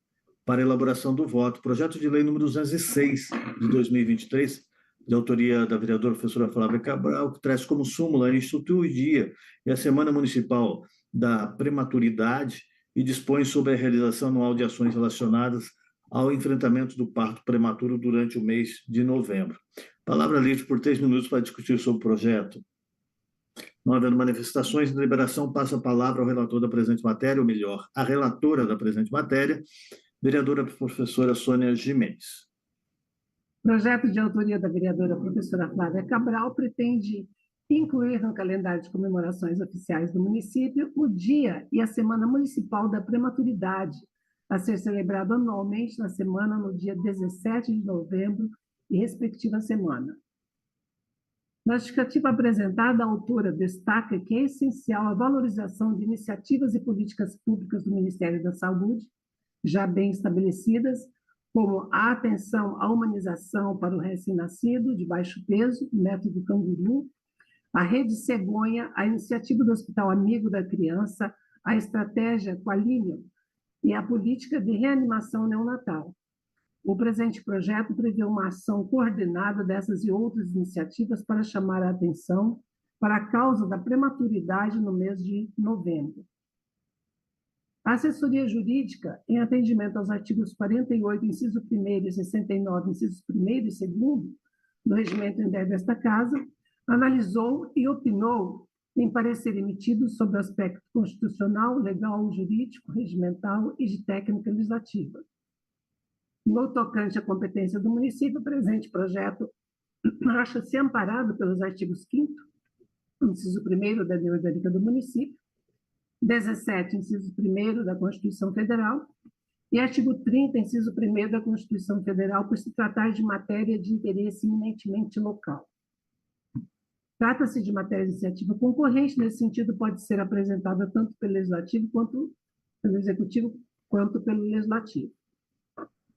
para elaboração do voto. Projeto de lei número 206 de 2023, de autoria da vereadora professora Flávia Cabral, que traz como súmula institui o dia e a Semana Municipal da Prematuridade e dispõe sobre a realização anual de ações relacionadas ao enfrentamento do parto prematuro durante o mês de novembro. Palavra livre por 3 minutos para discutir sobre o projeto. Não havendo manifestações, a deliberação passa a palavra ao relator da presente matéria, ou melhor, à relatora da presente matéria, vereadora professora Sônia Gimenez. O projeto de autoria da vereadora professora Flávia Cabral pretende incluir no calendário de comemorações oficiais do município o Dia e a Semana Municipal da Prematuridade, a ser celebrado anualmente na semana no dia 17 de novembro e respectiva semana. Na justificativa apresentada, a autora destaca que é essencial a valorização de iniciativas e políticas públicas do Ministério da Saúde, já bem estabelecidas, como a atenção à humanização para o recém-nascido de baixo peso, método canguru, a rede cegonha, a iniciativa do Hospital Amigo da Criança, a estratégia Qualinium, e a política de reanimação neonatal. O presente projeto prevê uma ação coordenada dessas e outras iniciativas para chamar a atenção para a causa da prematuridade no mês de novembro. A assessoria jurídica, em atendimento aos artigos 48, inciso 1º e 69, incisos 1º e 2º do regimento interno desta Casa, analisou e opinou em parecer emitido sobre o aspecto constitucional, legal, jurídico, regimental e de técnica legislativa. No tocante à competência do município, o presente projeto acha-se amparado pelos artigos 5º, inciso 1º da Lei Orgânica do Município, 17, inciso 1º da Constituição Federal, e artigo 30, inciso 1º da Constituição Federal, por se tratar de matéria de interesse eminentemente local. Trata-se de matéria de iniciativa concorrente, nesse sentido pode ser apresentada tanto pelo Legislativo quanto pelo Executivo, quanto pelo Legislativo.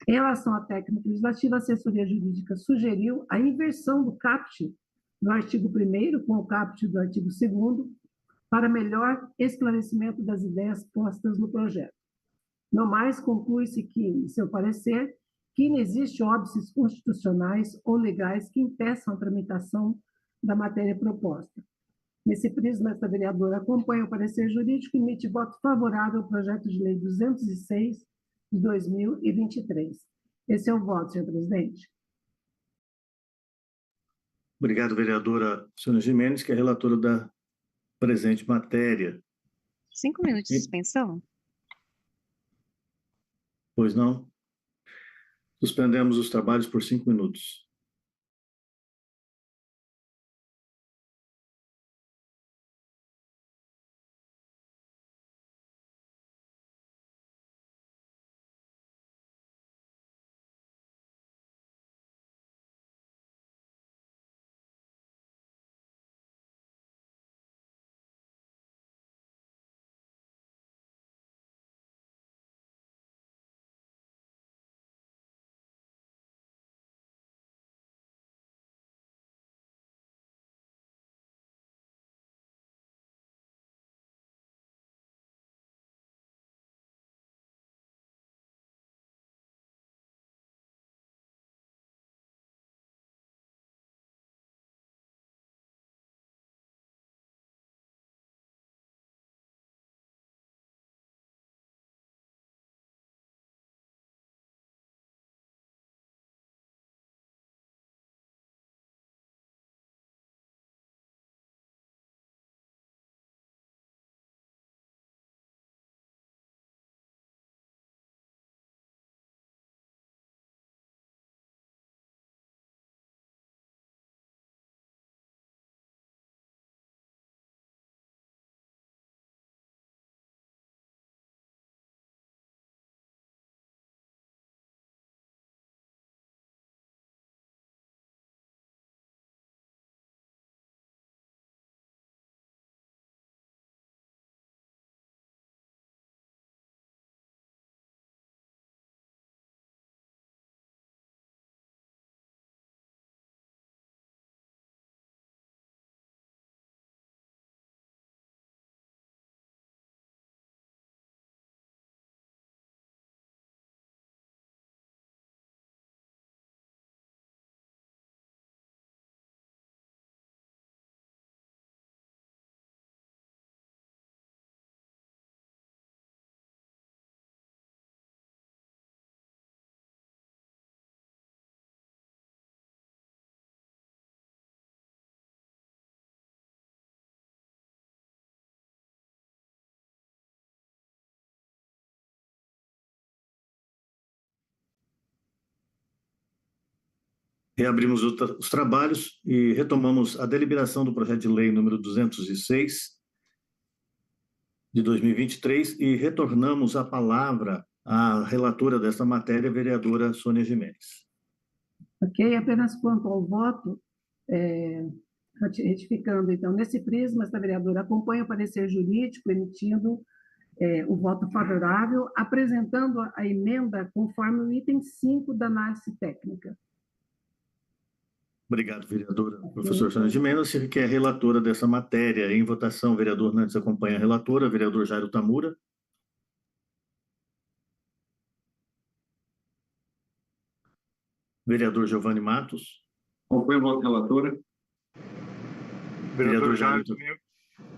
Em relação à técnica legislativa, a assessoria jurídica sugeriu a inversão do caput do artigo 1º com o caput do artigo 2º para melhor esclarecimento das ideias postas no projeto. No mais, conclui-se que, em seu parecer, que não existe óbices constitucionais ou legais que impeçam a tramitação da matéria proposta. Nesse prisma, esta vereadora acompanha o parecer jurídico e emite voto favorável ao projeto de lei 206 de 2023. Esse é o voto, senhor presidente. Obrigado, vereadora Sônia Gimenez, que é relatora da presente matéria. 5 minutos de suspensão? Pois não? Suspendemos os trabalhos por 5 minutos. Reabrimos os trabalhos e retomamos a deliberação do projeto de lei número 206 de 2023 e retornamos a palavra à relatora desta matéria, vereadora Sônia Gimenez. Ok, apenas quanto ao voto, retificando, então, nesse prisma, esta vereadora acompanha o parecer jurídico, emitindo o voto favorável, apresentando a emenda conforme o item 5 da análise técnica. Obrigado, vereadora. Professor Sônia Gimenez, que é relatora dessa matéria. Em votação, vereador Nantes acompanha a relatora, vereador Jairo Tamura. Vereador Giovanni Matos. Acompanho o voto da relatora. Vereador Jairo. também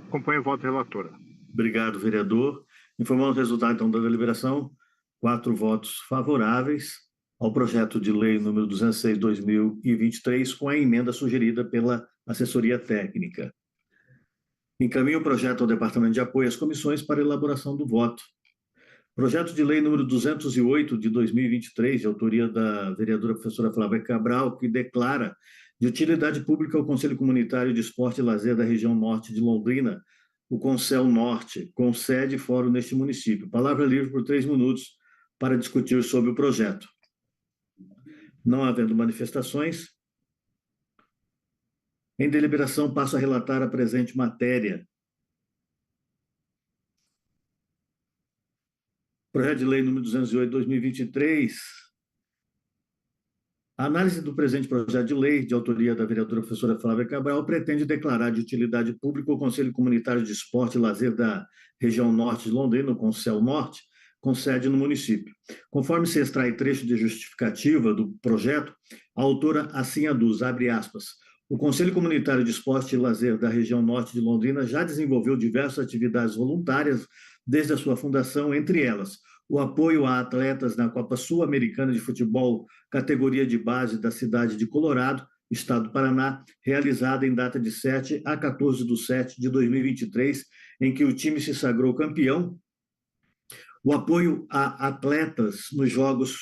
acompanha o voto da relatora. Obrigado, vereador. Informando o resultado, então, da deliberação, 4 votos favoráveis ao projeto de lei número 206/2023, com a emenda sugerida pela assessoria técnica. Encaminho o projeto ao Departamento de Apoio às Comissões para elaboração do voto. Projeto de lei número 208 de 2023, de autoria da vereadora professora Flávia Cabral, que declara de utilidade pública o Conselho Comunitário de Esporte e Lazer da região norte de Londrina, o Concel Norte, com sede e fórum neste município. Palavra livre por 3 minutos para discutir sobre o projeto. Não havendo manifestações, em deliberação passo a relatar a presente matéria. Projeto de lei número 208/2023. A análise do presente projeto de lei, de autoria da vereadora professora Flávia Cabral, pretende declarar de utilidade pública o Conselho Comunitário de Esporte e Lazer da região norte de Londrina, o Concel Norte, com sede no município. Conforme se extrai trecho de justificativa do projeto, a autora assim aduz, abre aspas, o Conselho Comunitário de Esporte e Lazer da região norte de Londrina já desenvolveu diversas atividades voluntárias desde a sua fundação, entre elas o apoio a atletas na Copa Sul-Americana de Futebol, categoria de base da cidade de Colorado, Estado do Paraná, realizada em data de 7 a 14/7/2023, em que o time se sagrou campeão. O apoio a atletas nos Jogos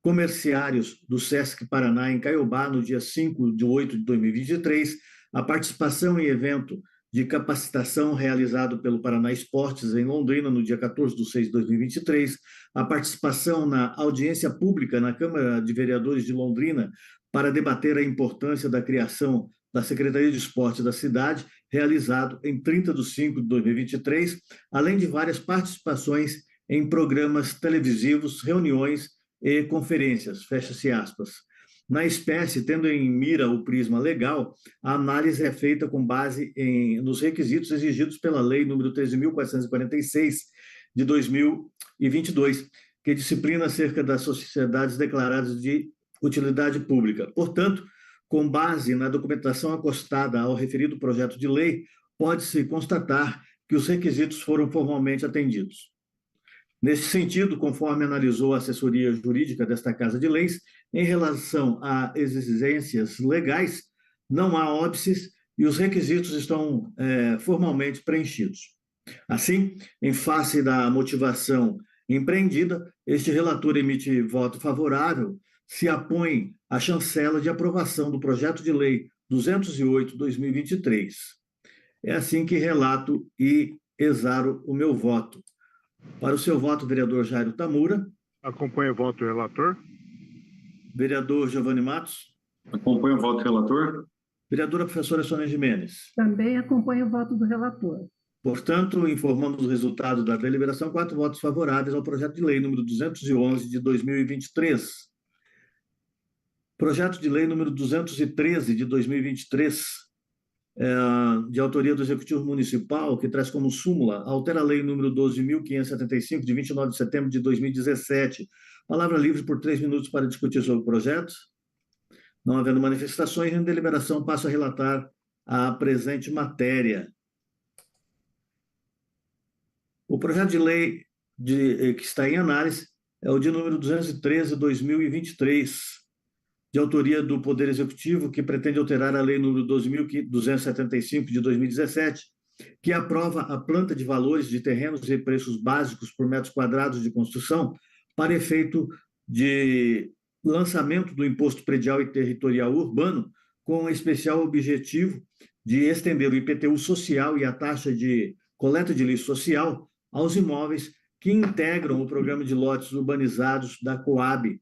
Comerciários do Sesc Paraná, em Caiobá, no dia 5/8/2023, a participação em evento de capacitação realizado pelo Paraná Esportes em Londrina, no dia 14/6/2023, a participação na audiência pública na Câmara de Vereadores de Londrina para debater a importância da criação da Secretaria de Esporte da cidade, realizado em 30/5/2023, além de várias participações em programas televisivos, reuniões e conferências, fecha-se aspas. Na espécie, tendo em mira o prisma legal, a análise é feita com base nos requisitos exigidos pela Lei nº 13.446, de 2022, que disciplina acerca das sociedades declaradas de utilidade pública. Portanto, com base na documentação acostada ao referido projeto de lei, pode-se constatar que os requisitos foram formalmente atendidos. Nesse sentido, conforme analisou a assessoria jurídica desta Casa de Leis, em relação a exigências legais, não há óbices e os requisitos estão formalmente preenchidos. Assim, em face da motivação empreendida, este relator emite voto favorável, se apõe a chancela de aprovação do projeto de lei 208/2023. É assim que relato e exaro o meu voto. Para o seu voto, vereador Jairo Tamura. Acompanha o voto do relator. Vereador Giovanni Matos. Acompanho o voto do relator. Vereadora professora Sônia Gimenez. Também acompanho o voto do relator. Portanto, informando o resultado da deliberação, 4 votos favoráveis ao projeto de lei número 211 de 2023. Projeto de lei número 213 de 2023, de autoria do Executivo Municipal, que traz como súmula, altera a lei número 12.575, de 29 de setembro de 2017. Palavra livre por 3 minutos para discutir sobre o projeto. Não havendo manifestações, em deliberação passo a relatar a presente matéria. O projeto de lei que está em análise é o de número 213/2023, de autoria do Poder Executivo, que pretende alterar a Lei nº 12.275, de 2017, que aprova a planta de valores de terrenos e preços básicos por metros quadrados de construção para efeito de lançamento do Imposto Predial e Territorial Urbano, com especial objetivo de estender o IPTU social e a taxa de coleta de lixo social aos imóveis que integram o programa de lotes urbanizados da Coab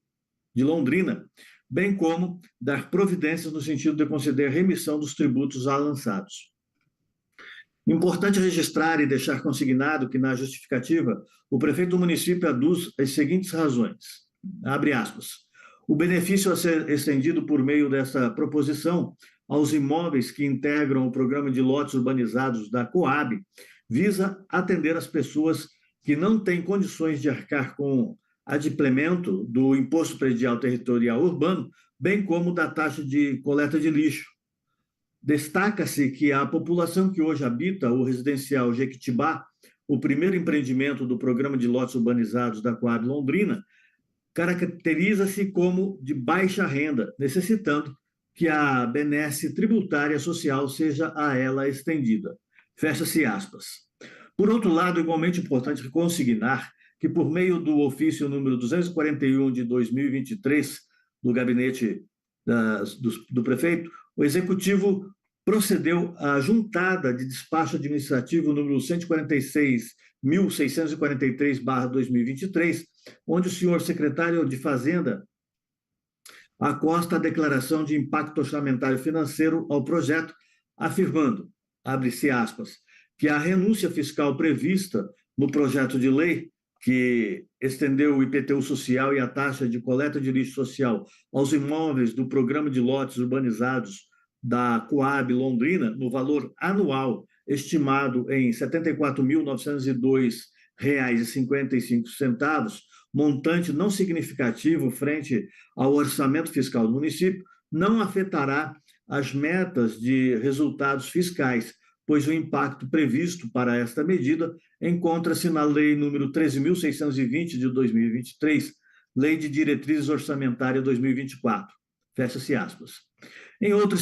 de Londrina, bem como dar providências no sentido de conceder remissão dos tributos já lançados. Importante registrar e deixar consignado que, na justificativa, o prefeito do município aduz as seguintes razões. Abre aspas. O benefício a ser estendido por meio dessa proposição aos imóveis que integram o programa de lotes urbanizados da Coab visa atender as pessoas que não têm condições de arcar com adimplemento do Imposto Predial Territorial Urbano, bem como da taxa de coleta de lixo. Destaca-se que a população que hoje habita o residencial Jequitibá, o primeiro empreendimento do Programa de Lotes Urbanizados da Coab Londrina, caracteriza-se como de baixa renda, necessitando que a benesse tributária social seja a ela estendida. Fecha-se aspas. Por outro lado, igualmente importante consignar que, por meio do ofício número 241 de 2023, do gabinete do prefeito, o Executivo procedeu à juntada de despacho administrativo número 146.643/2023, onde o senhor secretário de Fazenda acosta a declaração de impacto orçamentário financeiro ao projeto, afirmando, abre-se aspas, que a renúncia fiscal prevista no projeto de lei, que estendeu o IPTU social e a taxa de coleta de lixo social aos imóveis do Programa de Lotes Urbanizados da Coab Londrina, no valor anual estimado em R$ 74.902,55, montante não significativo frente ao orçamento fiscal do município, não afetará as metas de resultados fiscais, pois o impacto previsto para esta medida encontra-se na Lei número 13.620 de 2023, Lei de Diretrizes Orçamentárias 2024. Fecha-se aspas. Em outro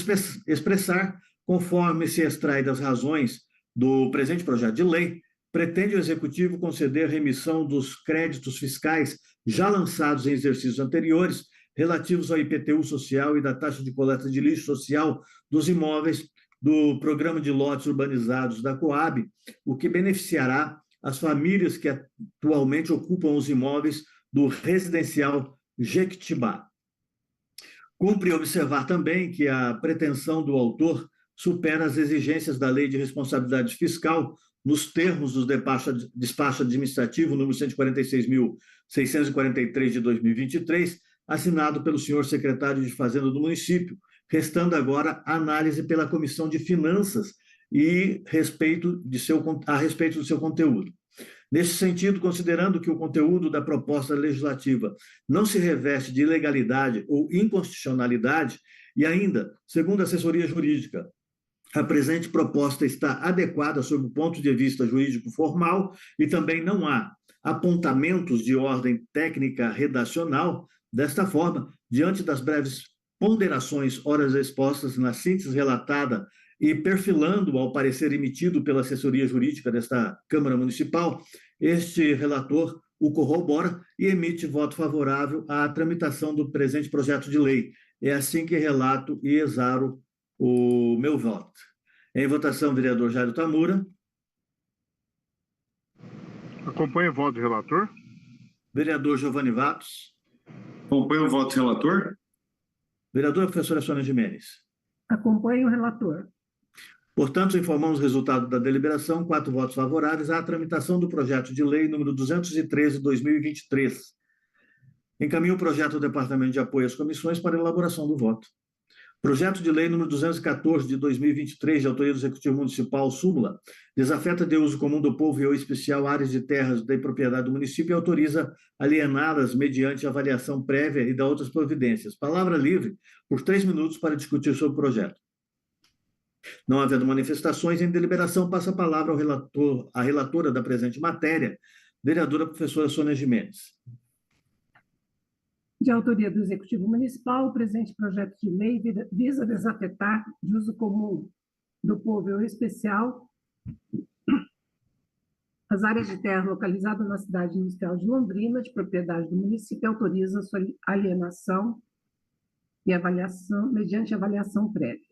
expressar, conforme se extrai das razões do presente projeto de lei, pretende o Executivo conceder remissão dos créditos fiscais já lançados em exercícios anteriores, relativos ao IPTU social e da taxa de coleta de lixo social dos imóveis do Programa de Lotes Urbanizados da Coab, o que beneficiará as famílias que atualmente ocupam os imóveis do residencial Jequitibá. Cumpre observar também que a pretensão do autor supera as exigências da Lei de Responsabilidade Fiscal nos termos do despacho administrativo número 146.643 de 2023, assinado pelo senhor secretário de Fazenda do município, restando agora a análise pela Comissão de Finanças e a respeito do seu conteúdo. Neste sentido, considerando que o conteúdo da proposta legislativa não se reveste de ilegalidade ou inconstitucionalidade, e ainda, segundo a assessoria jurídica, a presente proposta está adequada sob o ponto de vista jurídico formal e também não há apontamentos de ordem técnica redacional. Desta forma, diante das breves ponderações horas expostas na síntese relatada e perfilando ao parecer emitido pela assessoria jurídica desta Câmara Municipal, este relator o corrobora e emite voto favorável à tramitação do presente projeto de lei. É assim que relato e exaro o meu voto. Em votação, vereador Jairo Tamura. Acompanho o voto do relator. Vereador Giovanni Vatos. Acompanho o voto do relator. Vereadora professora Sônia Gimenez. Acompanho o relator. Portanto, informamos o resultado da deliberação, 4 votos favoráveis à tramitação do projeto de lei número 213/2023. Encaminho o projeto ao Departamento de Apoio às Comissões para elaboração do voto. Projeto de lei número 214 de 2023, de autoria do Executivo Municipal, súmula, desafeta de uso comum do povo e ou especial áreas de terras de propriedade do município e autoriza alienadas mediante avaliação prévia e da outras providências. Palavra livre por 3 minutos para discutir sobre o projeto. Não havendo manifestações, em deliberação passa a palavra ao relator, à relatora da presente matéria, vereadora professora Sônia Gimenez. De autoria do Executivo Municipal, o presente projeto de lei visa desafetar de uso comum do povo ou especial as áreas de terra localizadas na cidade industrial de Londrina, de propriedade do município, e autoriza sua alienação e avaliação mediante avaliação prévia.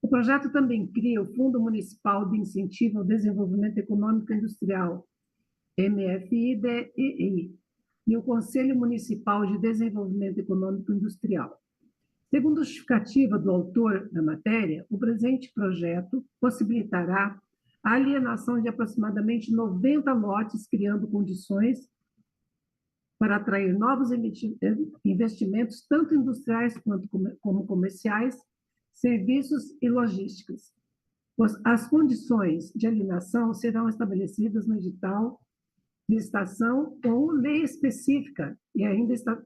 O projeto também cria o Fundo Municipal de Incentivo ao Desenvolvimento Econômico e Industrial, MFI-DEI, e o Conselho Municipal de Desenvolvimento Econômico e Industrial. Segundo a justificativa do autor da matéria, o presente projeto possibilitará a alienação de aproximadamente 90 lotes, criando condições para atrair novos investimentos, tanto industriais quanto como comerciais, serviços e logísticas. As condições de alienação serão estabelecidas no edital licitação ou lei específica, e ainda está...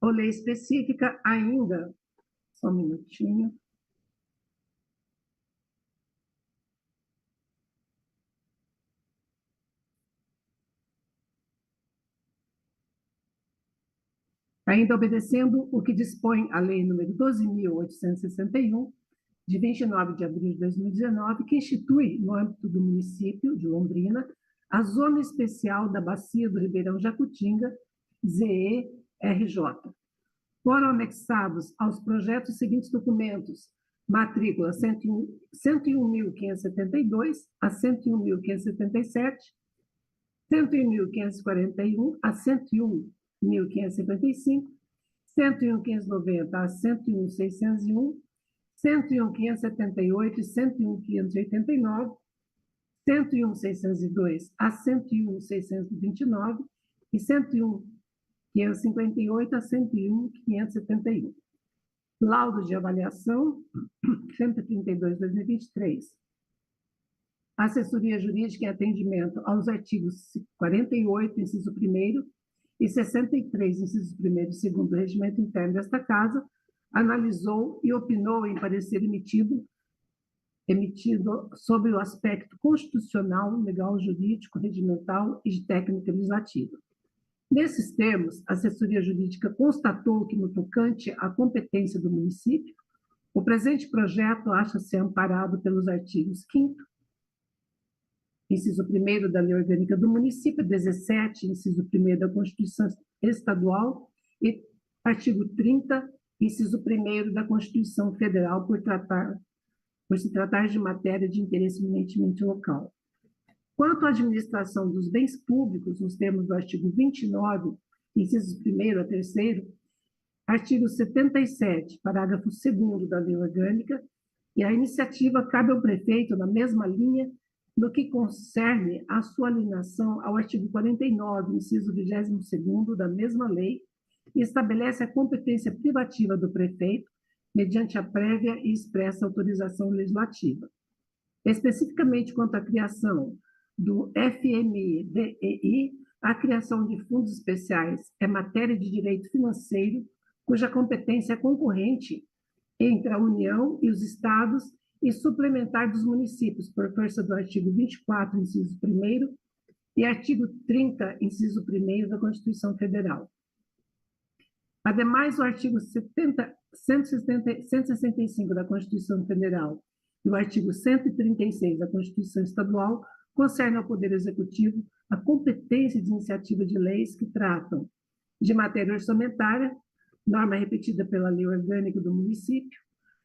ou lei específica ainda... Só um minutinho. Ainda obedecendo o que dispõe a Lei nº 12.861, de 29 de abril de 2019, que institui, no âmbito do município de Londrina, a Zona Especial da Bacia do Ribeirão Jacutinga, ZERJ. Foram anexados aos projetos os seguintes documentos: matrícula 101.572 a 101.577, 101.541 a 101.555, 101.590 a 101.601, 101.578 e 101.589, 101.602 a 101.629 e 101.558 a 101.571. Laudo de avaliação 132/2023. Assessoria Jurídica em atendimento aos artigos 48, inciso 1º, e 63, inciso 1º e 2º do Regimento Interno desta Casa, analisou e opinou em parecer emitido sobre o aspecto constitucional, legal, jurídico, regimental e de técnica legislativa. Nesses termos, a assessoria jurídica constatou que, no tocante à competência do município, o presente projeto acha-se amparado pelos artigos 5º, inciso 1º da Lei Orgânica do Município, 17, inciso 1º da Constituição Estadual e artigo 30, inciso 1º da Constituição Federal, por se tratar de matéria de interesse eminentemente local. Quanto à administração dos bens públicos, nos termos do artigo 29, incisos 1º a 3º, artigo 77, parágrafo 2º da Lei Orgânica, e a iniciativa cabe ao prefeito, na mesma linha, no que concerne a sua alienação ao artigo 49, inciso 22º da mesma lei, e estabelece a competência privativa do prefeito, mediante a prévia e expressa autorização legislativa. Especificamente quanto à criação do FMI-DEI, a criação de fundos especiais é matéria de direito financeiro, cuja competência é concorrente entre a União e os Estados e suplementar dos municípios, por força do artigo 24, inciso 1º, e artigo 30, inciso 1º da Constituição Federal. Ademais, o artigo 165 da Constituição Federal e o artigo 136 da Constituição Estadual concerne ao Poder Executivo a competência de iniciativa de leis que tratam de matéria orçamentária, norma repetida pela Lei Orgânica do Município,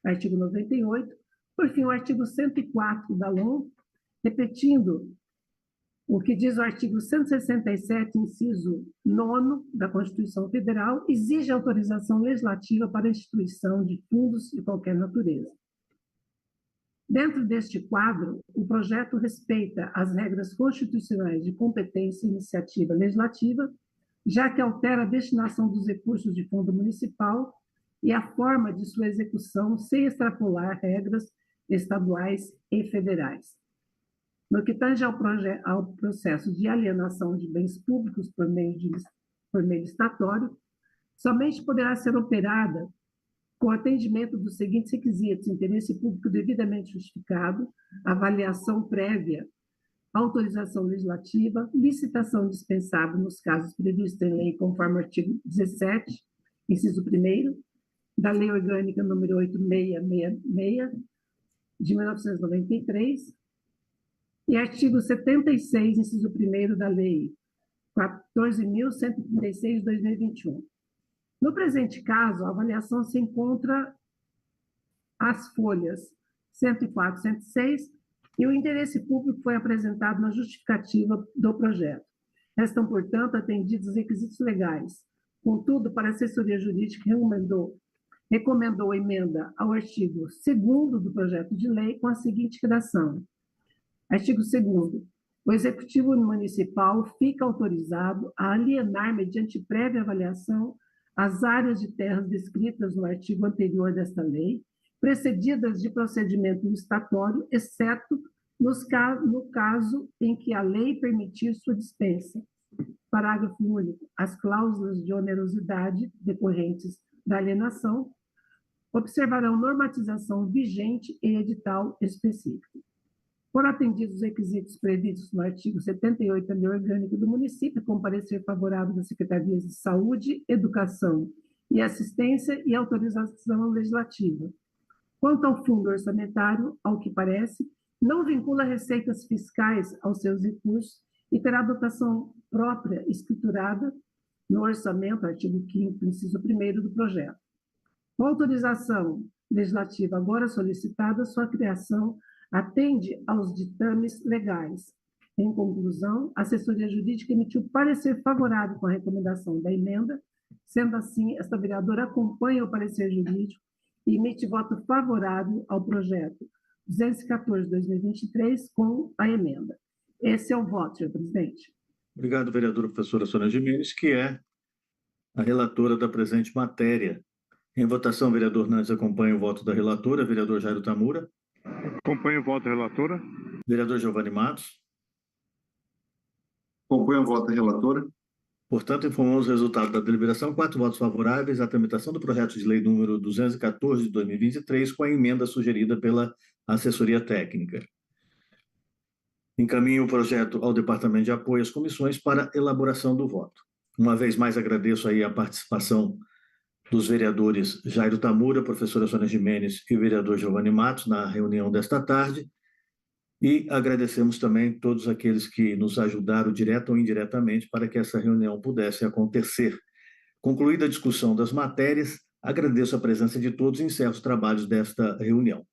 artigo 98, por fim, o artigo 104 da LOM, repetindo o que diz o artigo 167, inciso 9 da Constituição Federal, exige autorização legislativa para a instituição de fundos de qualquer natureza. Dentro deste quadro, o projeto respeita as regras constitucionais de competência e iniciativa legislativa, já que altera a destinação dos recursos de fundo municipal e a forma de sua execução sem extrapolar regras estaduais e federais. No que tange ao processo de alienação de bens públicos por meio licitatório, somente poderá ser operada com atendimento dos seguintes requisitos: interesse público devidamente justificado, avaliação prévia, autorização legislativa, licitação dispensável nos casos previstos em lei conforme o artigo 17, inciso 1º, da Lei Orgânica número 8666, de 1993, e artigo 76, inciso 1º da Lei 14.136, de 2021. No presente caso, a avaliação se encontra às folhas 104 e 106, e o interesse público foi apresentado na justificativa do projeto. Restam, portanto, atendidos os requisitos legais. Contudo, para a assessoria jurídica, recomendou emenda ao artigo 2º do projeto de lei com a seguinte redação: artigo 2º. O Executivo Municipal fica autorizado a alienar, mediante prévia avaliação, as áreas de terras descritas no artigo anterior desta lei, precedidas de procedimento licitatório, exceto no caso em que a lei permitir sua dispensa. Parágrafo único. As cláusulas de onerosidade decorrentes da alienação observarão normatização vigente em edital específico. Foram atendidos os requisitos previstos no artigo 78 da Lei Orgânica do Município, com parecer favorável das Secretarias de Saúde, Educação e Assistência e autorização legislativa. Quanto ao fundo orçamentário, ao que parece, não vincula receitas fiscais aos seus recursos e terá dotação própria escriturada no orçamento, artigo 5º, inciso 1º do projeto. Com a autorização legislativa agora solicitada, sua criação atende aos ditames legais. Em conclusão, a assessoria jurídica emitiu parecer favorável com a recomendação da emenda. Sendo assim, esta vereadora acompanha o parecer jurídico e emite voto favorável ao projeto 214/2023 com a emenda. Esse é o voto, senhor presidente. Obrigado, vereadora professora Sônia Gimenez, que é a relatora da presente matéria. Em votação, vereador Nantes acompanha o voto da relatora. Vereador Jairo Tamura. Acompanho o voto da relatora. Vereador Giovanni Matos. Acompanho o voto da relatora. Portanto, informamos o resultado da deliberação. 4 votos favoráveis à tramitação do projeto de lei número 214 de 2023, com a emenda sugerida pela assessoria técnica. Encaminho o projeto ao Departamento de Apoio às Comissões para elaboração do voto. Uma vez mais, agradeço aí a participação dos vereadores Jairo Tamura, professora Sônia Gimenez e o vereador Giovanni Matos na reunião desta tarde. E agradecemos também todos aqueles que nos ajudaram direta ou indiretamente para que essa reunião pudesse acontecer. Concluída a discussão das matérias, agradeço a presença de todos e encerro os trabalhos desta reunião.